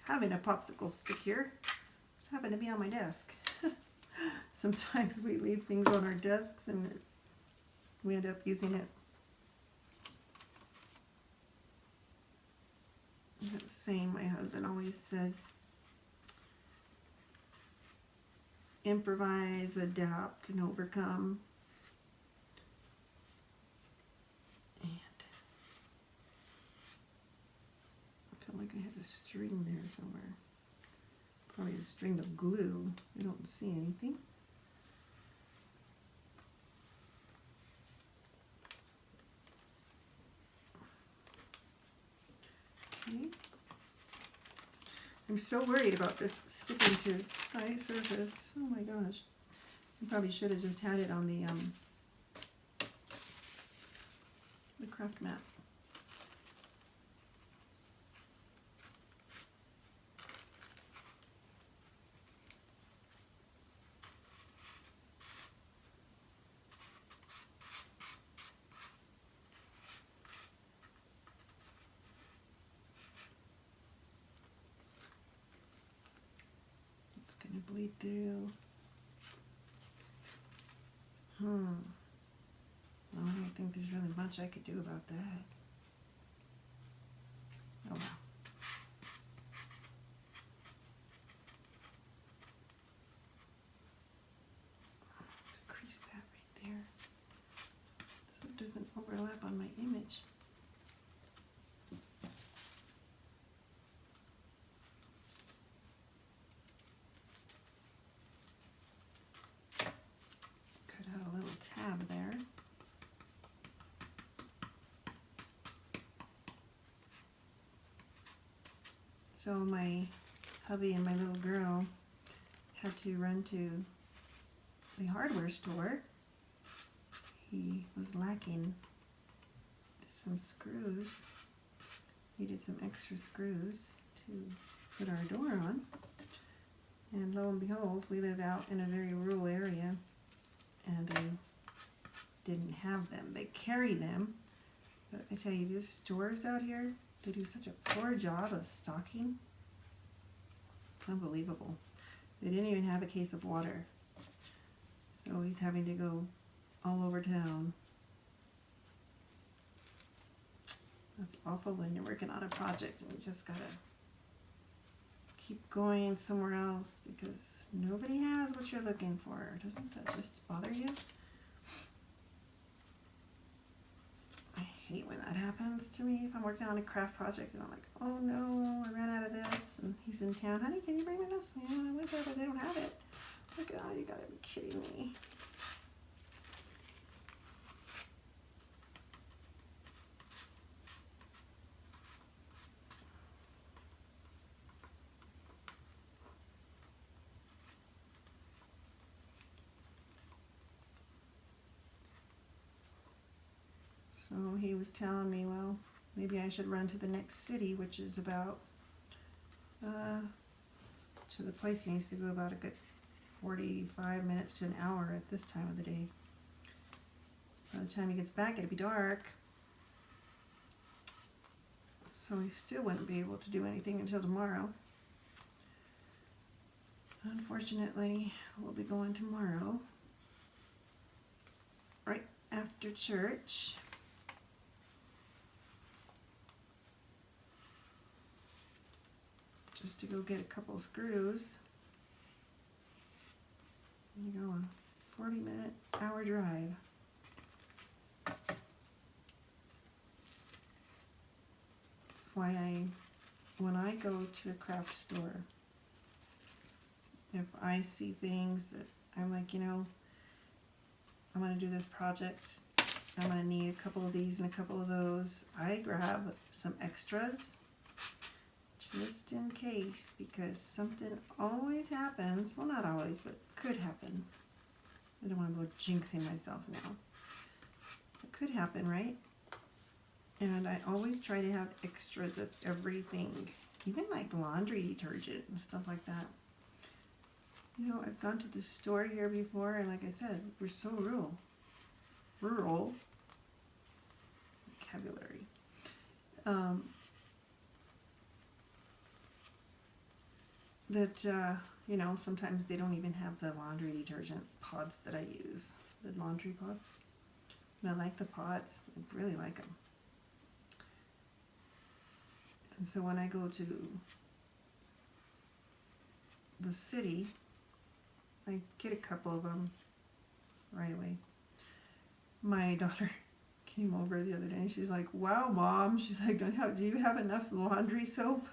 having a popsicle stick here. It just happened to be on my desk. Sometimes we leave things on our desks and we end up using it. That saying my husband always says, improvise, adapt, and overcome. And I feel like I have a string there somewhere. Probably a string of glue. I don't see anything. Okay. I'm so worried about this sticking to high surface. Oh my gosh. I probably should have just had it on the craft mat. Gonna bleed through. Well, I don't think there's really much I could do about that. Oh well. To crease that right there. on my image. Cut out a little tab there. So my hubby and my little girl had to run to the hardware store. He was lacking some screws. Needed some extra screws to put our door on. And lo and behold, we live out in a very rural area and they didn't have them. They carry them, but I tell you, these stores out here, they do such a poor job of stocking. It's unbelievable. They didn't even have a case of water. So he's having to go all over town. That's awful when you're working on a project and you just gotta keep going somewhere else because nobody has what you're looking for. Doesn't that just bother you? I hate when that happens to me. If I'm working on a craft project and I'm like, oh no, I ran out of this, and he's in town. Honey, can you bring me this? Yeah, I went there, but they don't have it. Like, oh, you gotta be kidding me. So he was telling me, well, maybe I should run to the next city, which is about, to the place he needs to go about a good 45 minutes to an hour at this time of the day. By the time he gets back, it'll be dark. So he still wouldn't be able to do anything until tomorrow. Unfortunately, we'll be going tomorrow, right after church. Just to go get a couple screws. You go a 40-minute hour drive. That's why when I go to a craft store, if I see things that I'm like, you know, I'm going to do this project, I'm going to need a couple of these and a couple of those, I grab some extras just in case, because something always happens. Well, not always, but could happen. I don't want to go jinxing myself now. It could happen, right? And I always try to have extras of everything, even like laundry detergent and stuff like that. You know, I've gone to the store here before, and like I said, we're so rural. Rural vocabulary. That, you know, sometimes they don't even have the laundry detergent pods that I use, the laundry pods. And I like the pods, I really like them. And so when I go to the city, I get a couple of them right away. My daughter came over the other day and she's like, wow, Mom, she's like, do you have enough laundry soap?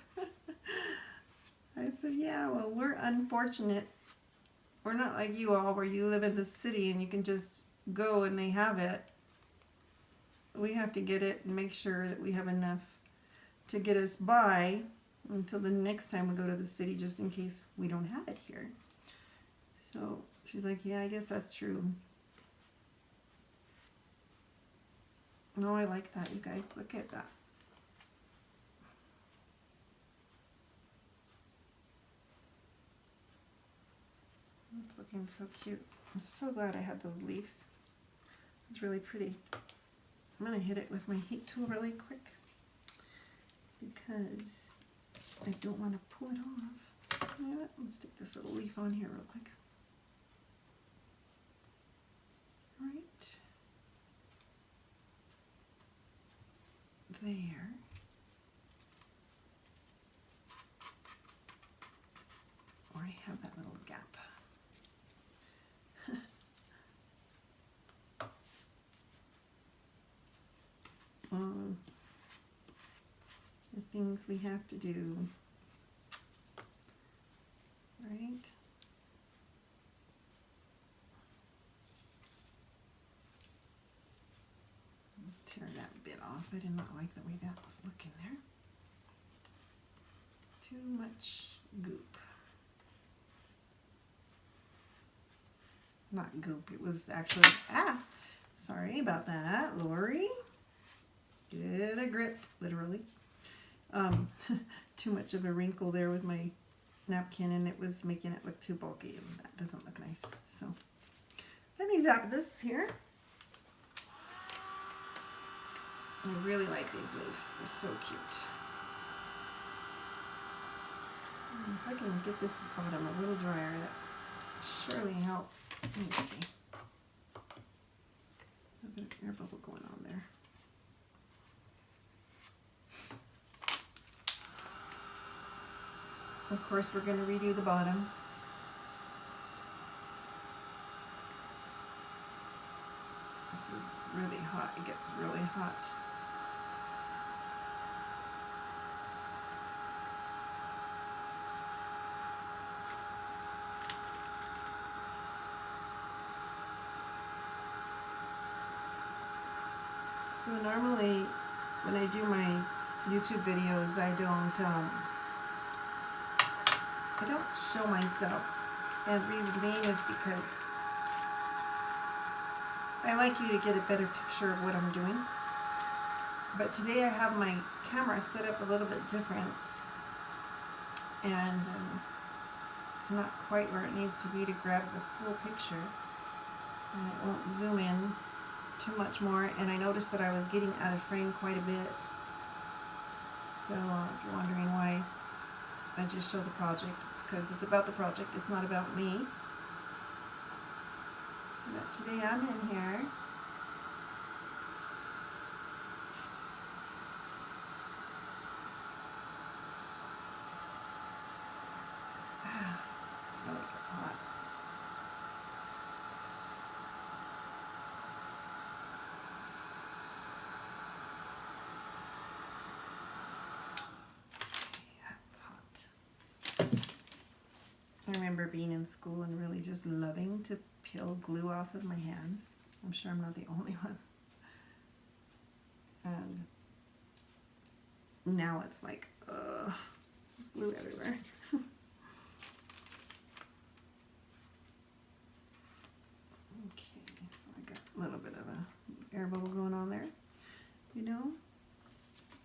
I said, yeah, well, we're unfortunate. We're not like you all where you live in the city and you can just go and they have it. We have to get it and make sure that we have enough to get us by until the next time we go to the city, just in case we don't have it here. So she's like, yeah, I guess that's true. No, I like that, you guys. Look at that. It's looking so cute. I'm so glad I had those leaves. It's really pretty. I'm going to hit it with my heat tool really quick because I don't want to pull it off. You know what? Let's stick this little leaf on here real quick. Right there. Or I have that little gap. things we have to do. Right? Tear that bit off. I did not like the way that was looking there. Too much goop. Not goop, it was actually, sorry about that, Lori. Get a grip, literally. Too much of a wrinkle there with my napkin, and it was making it look too bulky, and that doesn't look nice. So let me zap this here. I really like these leaves. They're so cute. If I can get this bottom a little drier, that surely help. Let me see. A bit of air bubble going on there. Of course, we're going to redo the bottom. This is really hot. It gets really hot. So normally when I do my YouTube videos, I don't show myself, and the reason being is because I like you to get a better picture of what I'm doing. But today I have my camera set up a little bit different, and it's not quite where it needs to be to grab the full picture, and it won't zoom in too much more, and I noticed that I was getting out of frame quite a bit. So if you're wondering why I just show the project, it's because it's about the project, it's not about me. But today I'm in here. This really gets hot. I remember being in school and really just loving to peel glue off of my hands. I'm sure I'm not the only one. And now it's like, there's glue everywhere. Okay, so I got a little bit of a air bubble going on there. You know,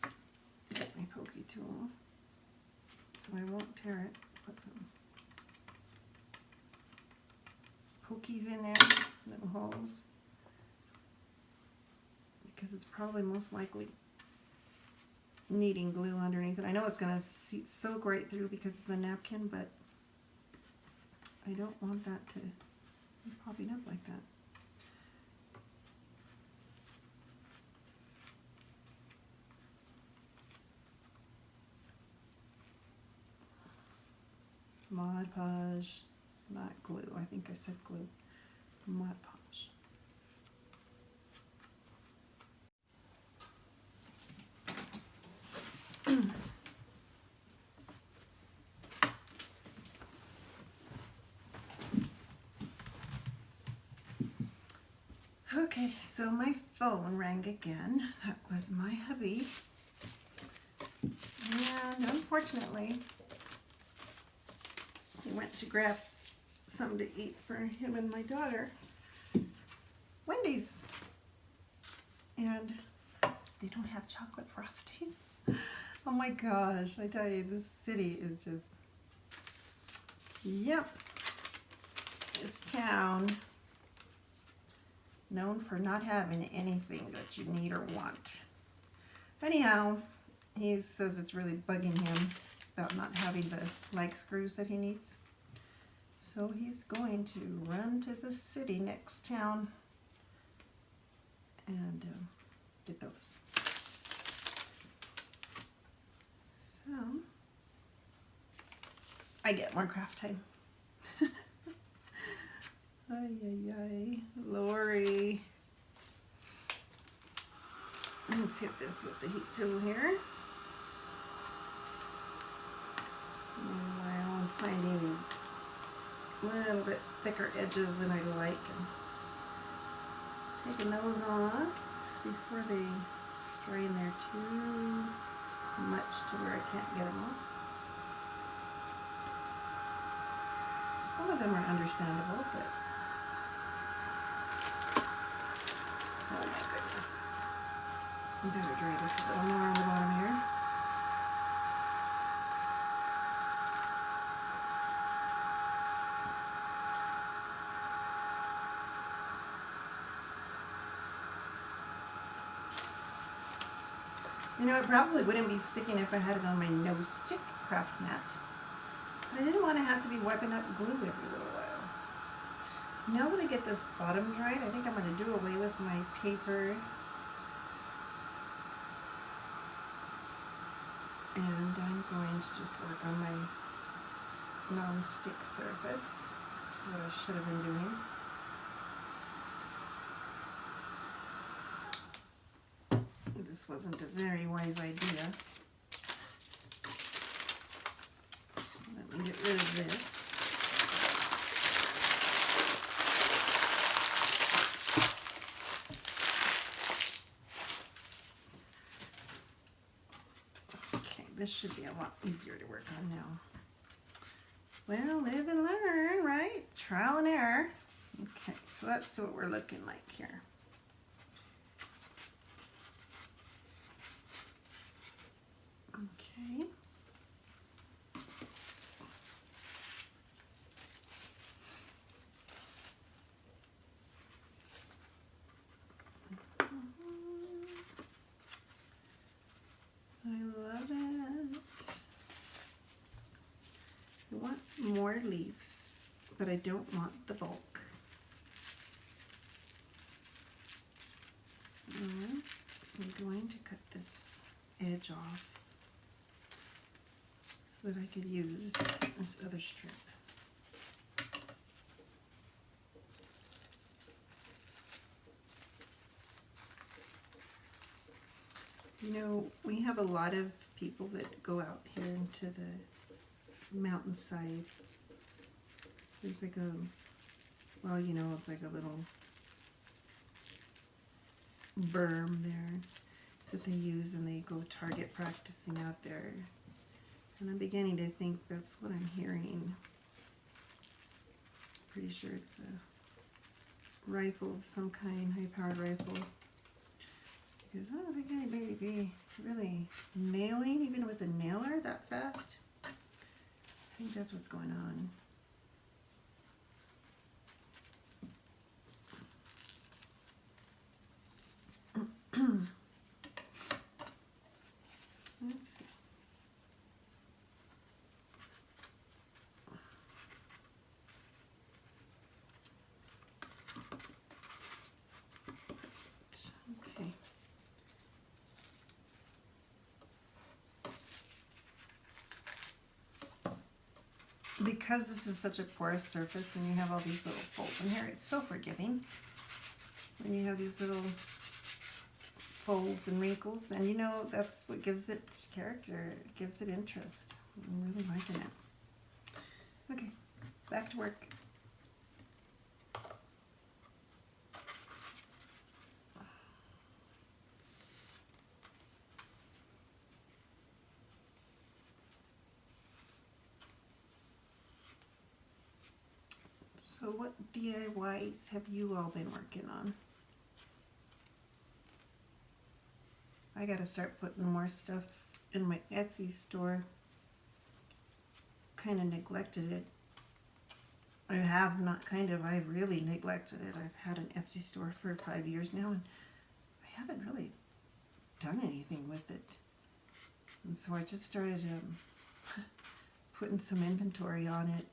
got my pokey tool, so I won't tear it. Put some pokies in there, little holes, because it's probably most likely needing glue underneath it. I know it's going to soak right through because it's a napkin, but I don't want that to be popping up like that. Mod Podge, not glue. I think I said glue. Mod Podge. Okay, so my phone rang again. That was my hubby. And unfortunately, he went to grab something to eat for him and my daughter. Wendy's. And they don't have chocolate frosties. Oh my gosh, I tell you, this city is just, yep. This town, known for not having anything that you need or want. Anyhow, he says it's really bugging him about not having the leg screws that he needs. So he's going to run to the city next town and get those. So I get more craft time. Ay, ay, ay, Lori. Let's hit this with the heat tool here. While I'm finding these little bit thicker edges than I like, and taking those off before they dry in there too much to where I can't get them off. Some of them are understandable, but oh my goodness. I better dry this a little more on the bottom here. You know, it probably wouldn't be sticking if I had it on my no stick craft mat. But I didn't want to have to be wiping up glue every little while. Now that I get this bottom dried, I think I'm going to do away with my paper. And I'm going to just work on my non-stick surface, which is what I should have been doing. This wasn't a very wise idea. So let me get rid of this. Okay, this should be a lot easier to work on now. Well, live and learn, right? Trial and error. Okay, so that's what we're looking like here. Okay. I love it. I want more leaves, but I don't want the bulk. So I'm going to cut this edge off so that I could use this other strip. You know, we have a lot of people that go out here into the mountainside. There's like a, well, you know, it's like a little berm there that they use, and they go target practicing out there. And I'm beginning to think that's what I'm hearing. Pretty sure it's a rifle of some kind, high-powered rifle. Because I don't think anybody would be really nailing, even with a nailer, that fast. I think that's what's going on. Let's see. Okay. Because this is such a porous surface and you have all these little folds in here, it's so forgiving when you have these little folds and wrinkles, and you know, that's what gives it character, it gives it interest. I'm really liking it. Okay, back to work. So what DIYs have you all been working on? I gotta start putting more stuff in my Etsy store. Kind of neglected it. I have not kind of, I really neglected it. I've had an Etsy store for 5 years now, and I haven't really done anything with it. And so I just started putting some inventory on it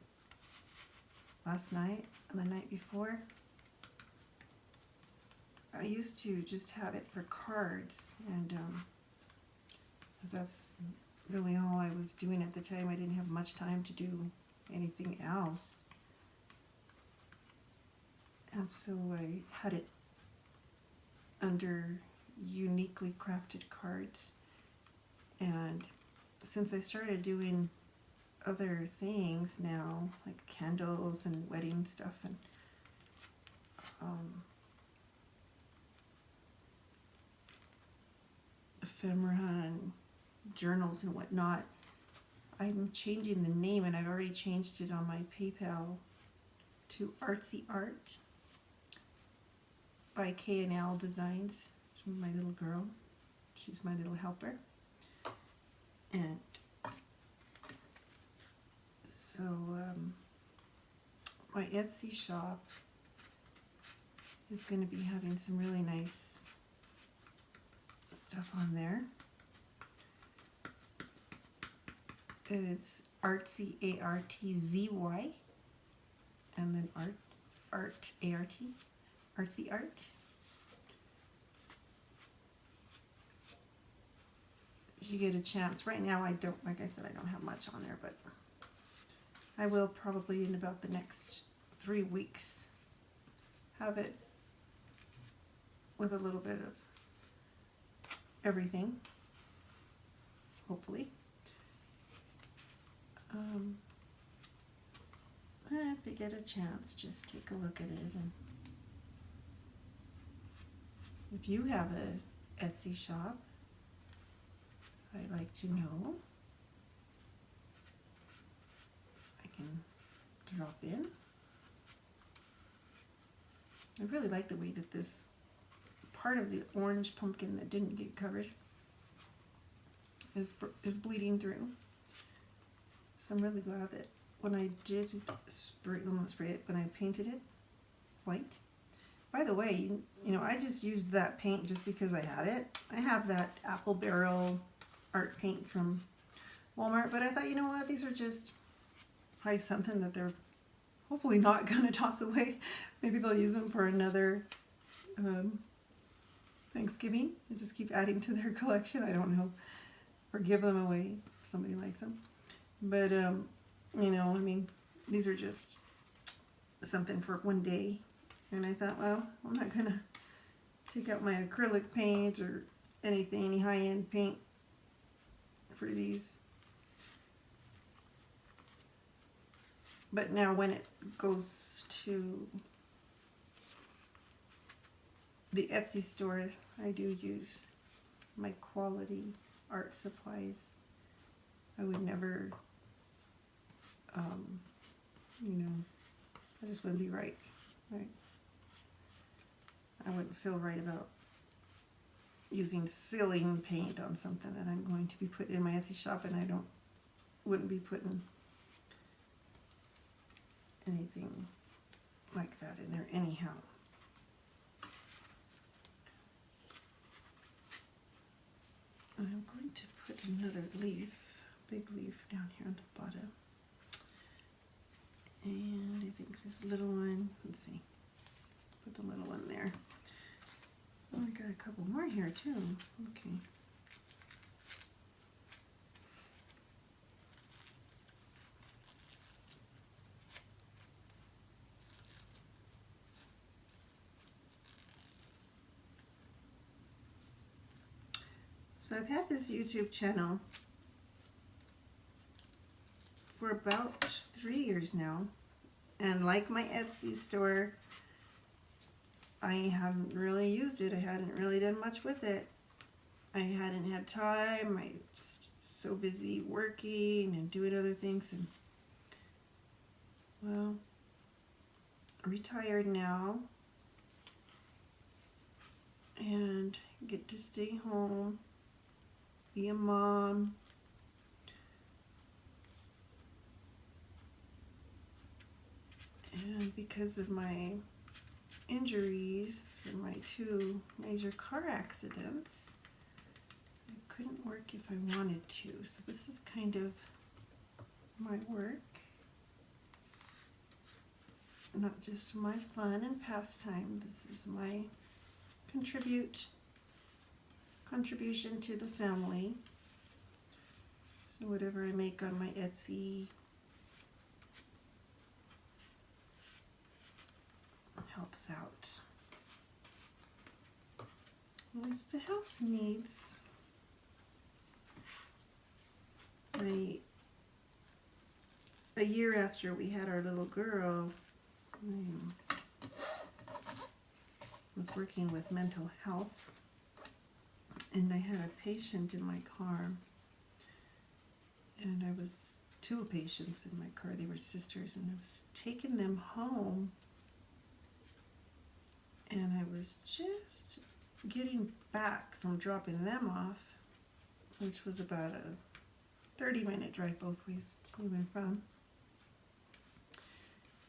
last night and the night before. I used to just have it for cards, and because that's really all I was doing at the time. I didn't have much time to do anything else, and so I had it under uniquely crafted cards. And since I started doing other things now, like candles and wedding stuff and ephemera and journals and whatnot. I'm changing the name, and I've already changed it on my PayPal to Artsy Art by K&L Designs. It's my little girl. She's my little helper. And so my Etsy shop is going to be having some really nice stuff on there. And it's Artsy, A-R-T-Z-Y, and then art, A-R-T, Artsy Art. If you get a chance. Right now I don't, like I said, I don't have much on there, but I will probably in about the next 3 weeks have it with a little bit of everything, hopefully. If you get a chance, just take a look at it. And if you have a Etsy shop, I'd like to know. I can drop in. I really like the way that this part of the orange pumpkin that didn't get covered is bleeding through. So I'm really glad that when I did spray, well not spray it, when I painted it white. By the way, you know, I just used that paint just because I had it. I have that apple barrel art paint from Walmart, but I thought, you know what, these are just probably something that they're hopefully not going to toss away. Maybe they'll use them for another Thanksgiving and just keep adding to their collection. I don't know. Or give them away if somebody likes them. But, you know, I mean, these are just something for one day. And I thought, well, I'm not going to take out my acrylic paint or anything, any high-end paint for these. But now when it goes to the Etsy store, I do use my quality art supplies. I would never, you know, I just wouldn't be right. I wouldn't feel right about using ceiling paint on something that I'm going to be putting in my Etsy shop, and I wouldn't be putting anything like that in there anyhow. I'm going to put another leaf, big leaf down here on the bottom. And I think this little one, let's see, put the little one there. Oh, I got a couple more here too. Okay. So I've had this YouTube channel for about 3 years now, and like my Etsy store, I haven't really used it. I hadn't really done much with it. I hadn't had time. I just so busy working and doing other things, and well, retired now and get to stay home, be a mom, and because of my injuries from my 2 major car accidents, I couldn't work if I wanted to. So this is kind of my work, not just my fun and pastime. This is my contribution to the family. So whatever I make on my Etsy helps out with the house needs. My a year after we had our little girl, I was working with mental health, and I had a patient in my car, and I was two patients in my car. They were sisters, and I was taking them home, and I was just getting back from dropping them off, which was about a 30-minute drive both ways to and from.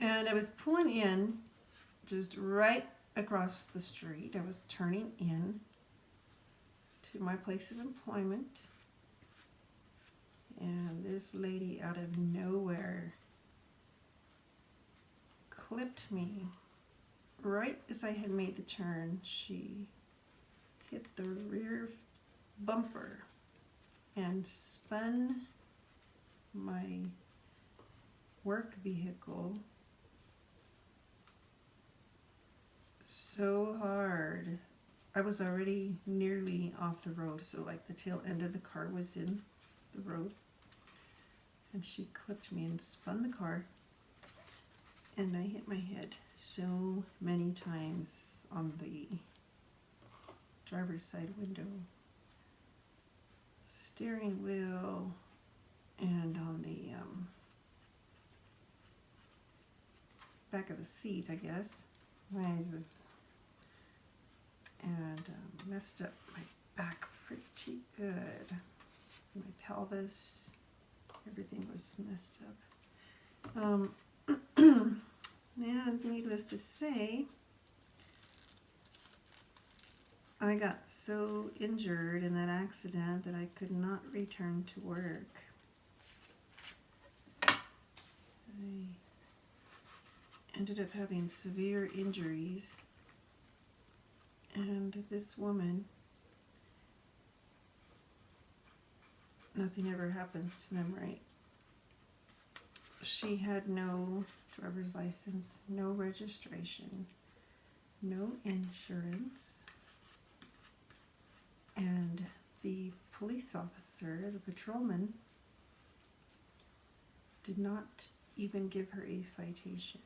And I was pulling in just right across the street. I was turning in to my place of employment. And this lady out of nowhere clipped me right as I had made the turn. She hit the rear bumper and spun my work vehicle so hard. I was already nearly off the road, so like the tail end of the car was in the road, and she clipped me and spun the car, and I hit my head so many times on the driver's side window, steering wheel, and on the back of the seat, I guess. And messed up my back pretty good. My pelvis, everything was messed up. And needless to say, I got so injured in that accident that I could not return to work. I ended up having severe injuries, and this woman, nothing ever happens to them right. She had no driver's license, no registration, no insurance, and the police officer, the patrolman, did not even give her a citation.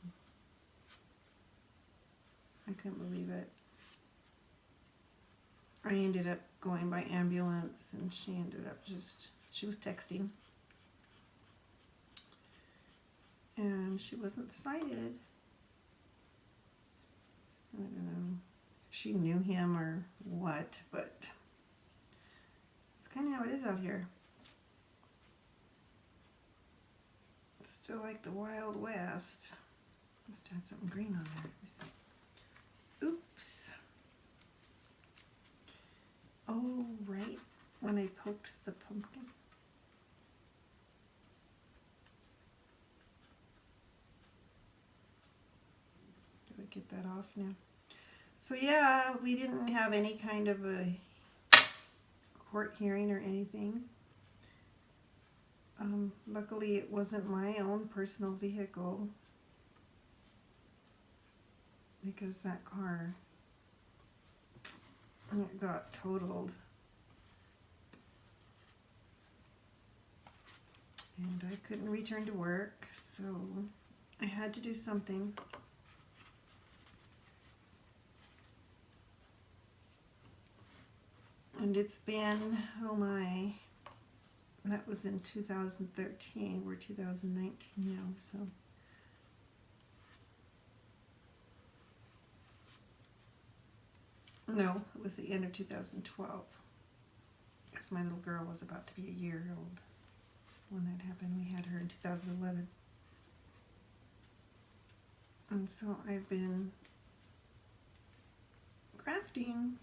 I couldn't believe it. I ended up going by ambulance, and she ended up she was texting. And she wasn't cited. I don't know if she knew him or what, but it's kind of how it is out here. It's still like the Wild West. Must have had something green on there. Oops. Oh, right when I poked the pumpkin. Do I get that off now? So yeah, we didn't have any kind of a court hearing or anything. Luckily, it wasn't my own personal vehicle, because that car, it got totaled. And I couldn't return to work, so I had to do something. And it's been, oh my, that was in 2013. We're 2019 now, so. No, it was the end of 2012. Because my little girl was about to be a year old when that happened. We had her in 2011. And so I've been crafting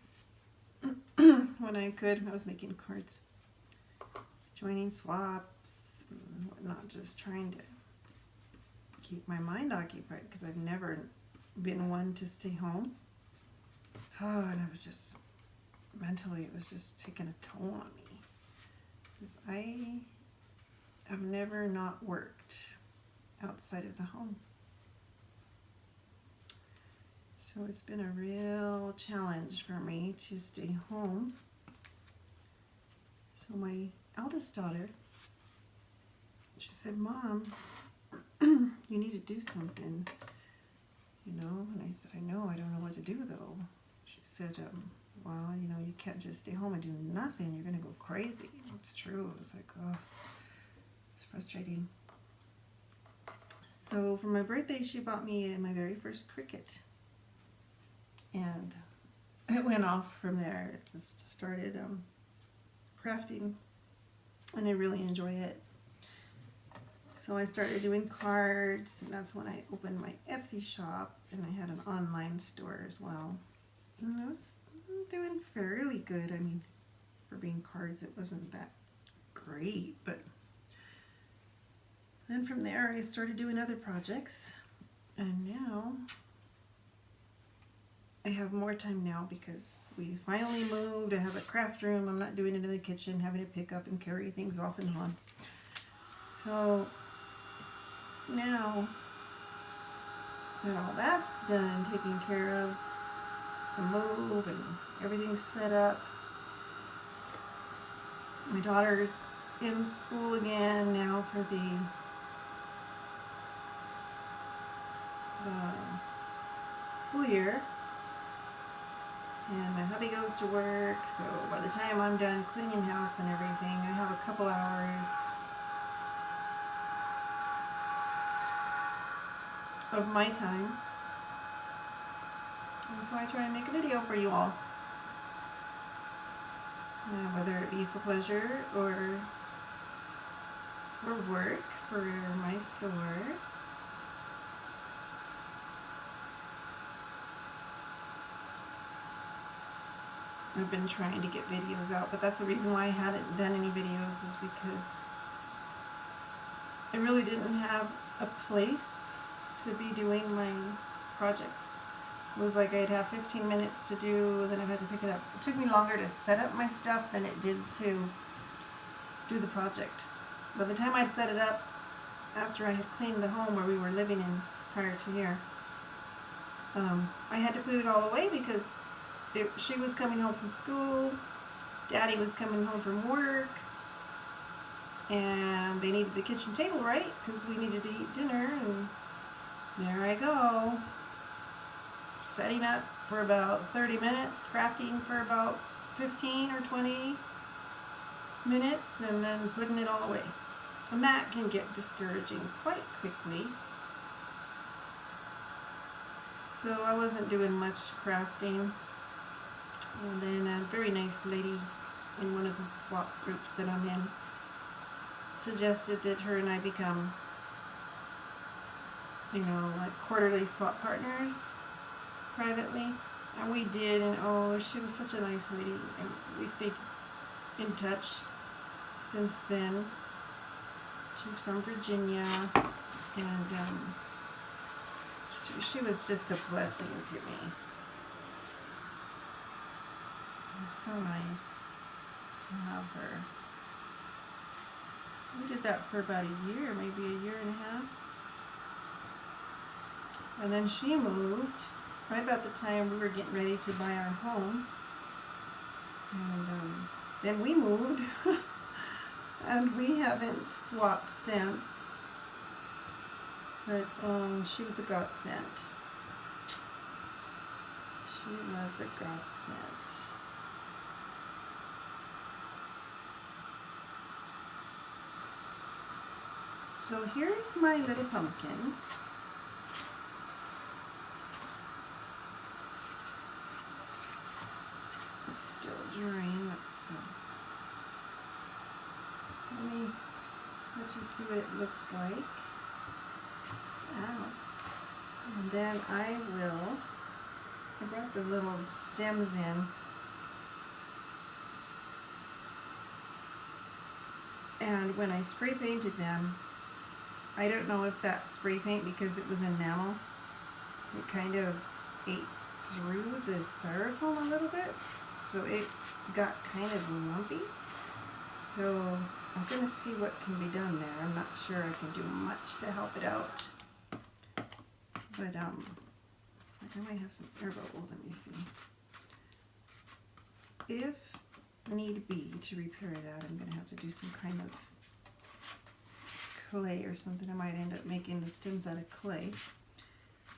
when I could. I was making cards, joining swaps and whatnot, just trying to keep my mind occupied, because I've never been one to stay home. Oh, and I was just, mentally, it was just taking a toll on me, because I have never not worked outside of the home. So it's been a real challenge for me to stay home. So my eldest daughter, she said, "Mom, you need to do something, you know. And I said, I know, I don't know what to do though. She said, well, you know, you can't just stay home and do nothing. You're going to go crazy. It's true. I was like, oh, it's frustrating. So for my birthday, she bought me my very first Cricut. And it went off from there. It just started crafting, and I really enjoy it. So I started doing cards, and that's when I opened my Etsy shop, and I had an online store as well. And I was doing fairly good. I mean, for being cards, it wasn't that great, but then from there I started doing other projects, and now I have more time now because we finally moved. I have a craft room. I'm not doing it in the kitchen, having to pick up and carry things off and on. So now that all that's done, taken care of, the move and everything's set up, my daughter's in school again now for the school year, and my hubby goes to work, so by the time I'm done cleaning house and everything, I have a couple hours of my time, and so I try and make a video for you all, whether it be for pleasure or for work for my store. I've been trying to get videos out, but that's the reason why I hadn't done any videos, is because I really didn't have a place to be doing my projects. It was like I'd have 15 minutes to do, then I had to pick it up. It took me longer to set up my stuff than it did to do the project. By the time I set it up, after I had cleaned the home where we were living in prior to here, I had to put it all away because she was coming home from school, Daddy was coming home from work, and they needed the kitchen table right because we needed to eat dinner, and there I go, setting up for about 30 minutes, crafting for about 15 or 20 minutes, and then putting it all away. And that can get discouraging quite quickly. So I wasn't doing much crafting. And then a very nice lady in one of the swap groups that I'm in suggested that her and I become, you know, like quarterly swap partners privately. And we did, and oh, she was such a nice lady, and we stayed in touch since then. She's from Virginia, and she was just a blessing to me. It was so nice to have her. We did that for about a year, maybe a year and a half. And then she moved right about the time we were getting ready to buy our home. And then we moved. And we haven't swapped since. But she was a godsend. She was a godsend. So here's my little pumpkin. It's still drying. Let's let me let you see what it looks like. Ow. And then I brought the little stems in. And when I spray painted them, I don't know if that spray paint, because it was enamel, it kind of ate through the styrofoam a little bit, so it got kind of lumpy. So I'm going to see what can be done there. I'm not sure I can do much to help it out. But it's like I might have some air bubbles. Let me see. If need be to repair that, I'm going to have to do some kind of clay or something. I might end up making the stems out of clay.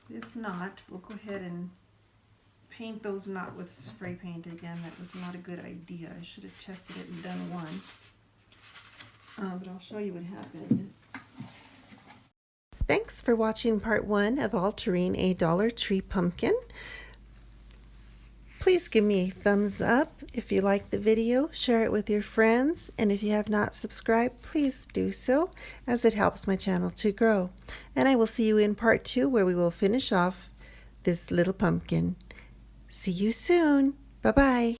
If not, we'll go ahead and paint those not with spray paint again. That was not a good idea. I should have tested it and done one. But I'll show you what happened. Thanks for watching part 1 of altering a Dollar Tree pumpkin. Please give me a thumbs up if you like the video, share it with your friends, and if you have not subscribed, please do so, as it helps my channel to grow. And I will see you in part 2, where we will finish off this little pumpkin. See you soon. Bye-bye.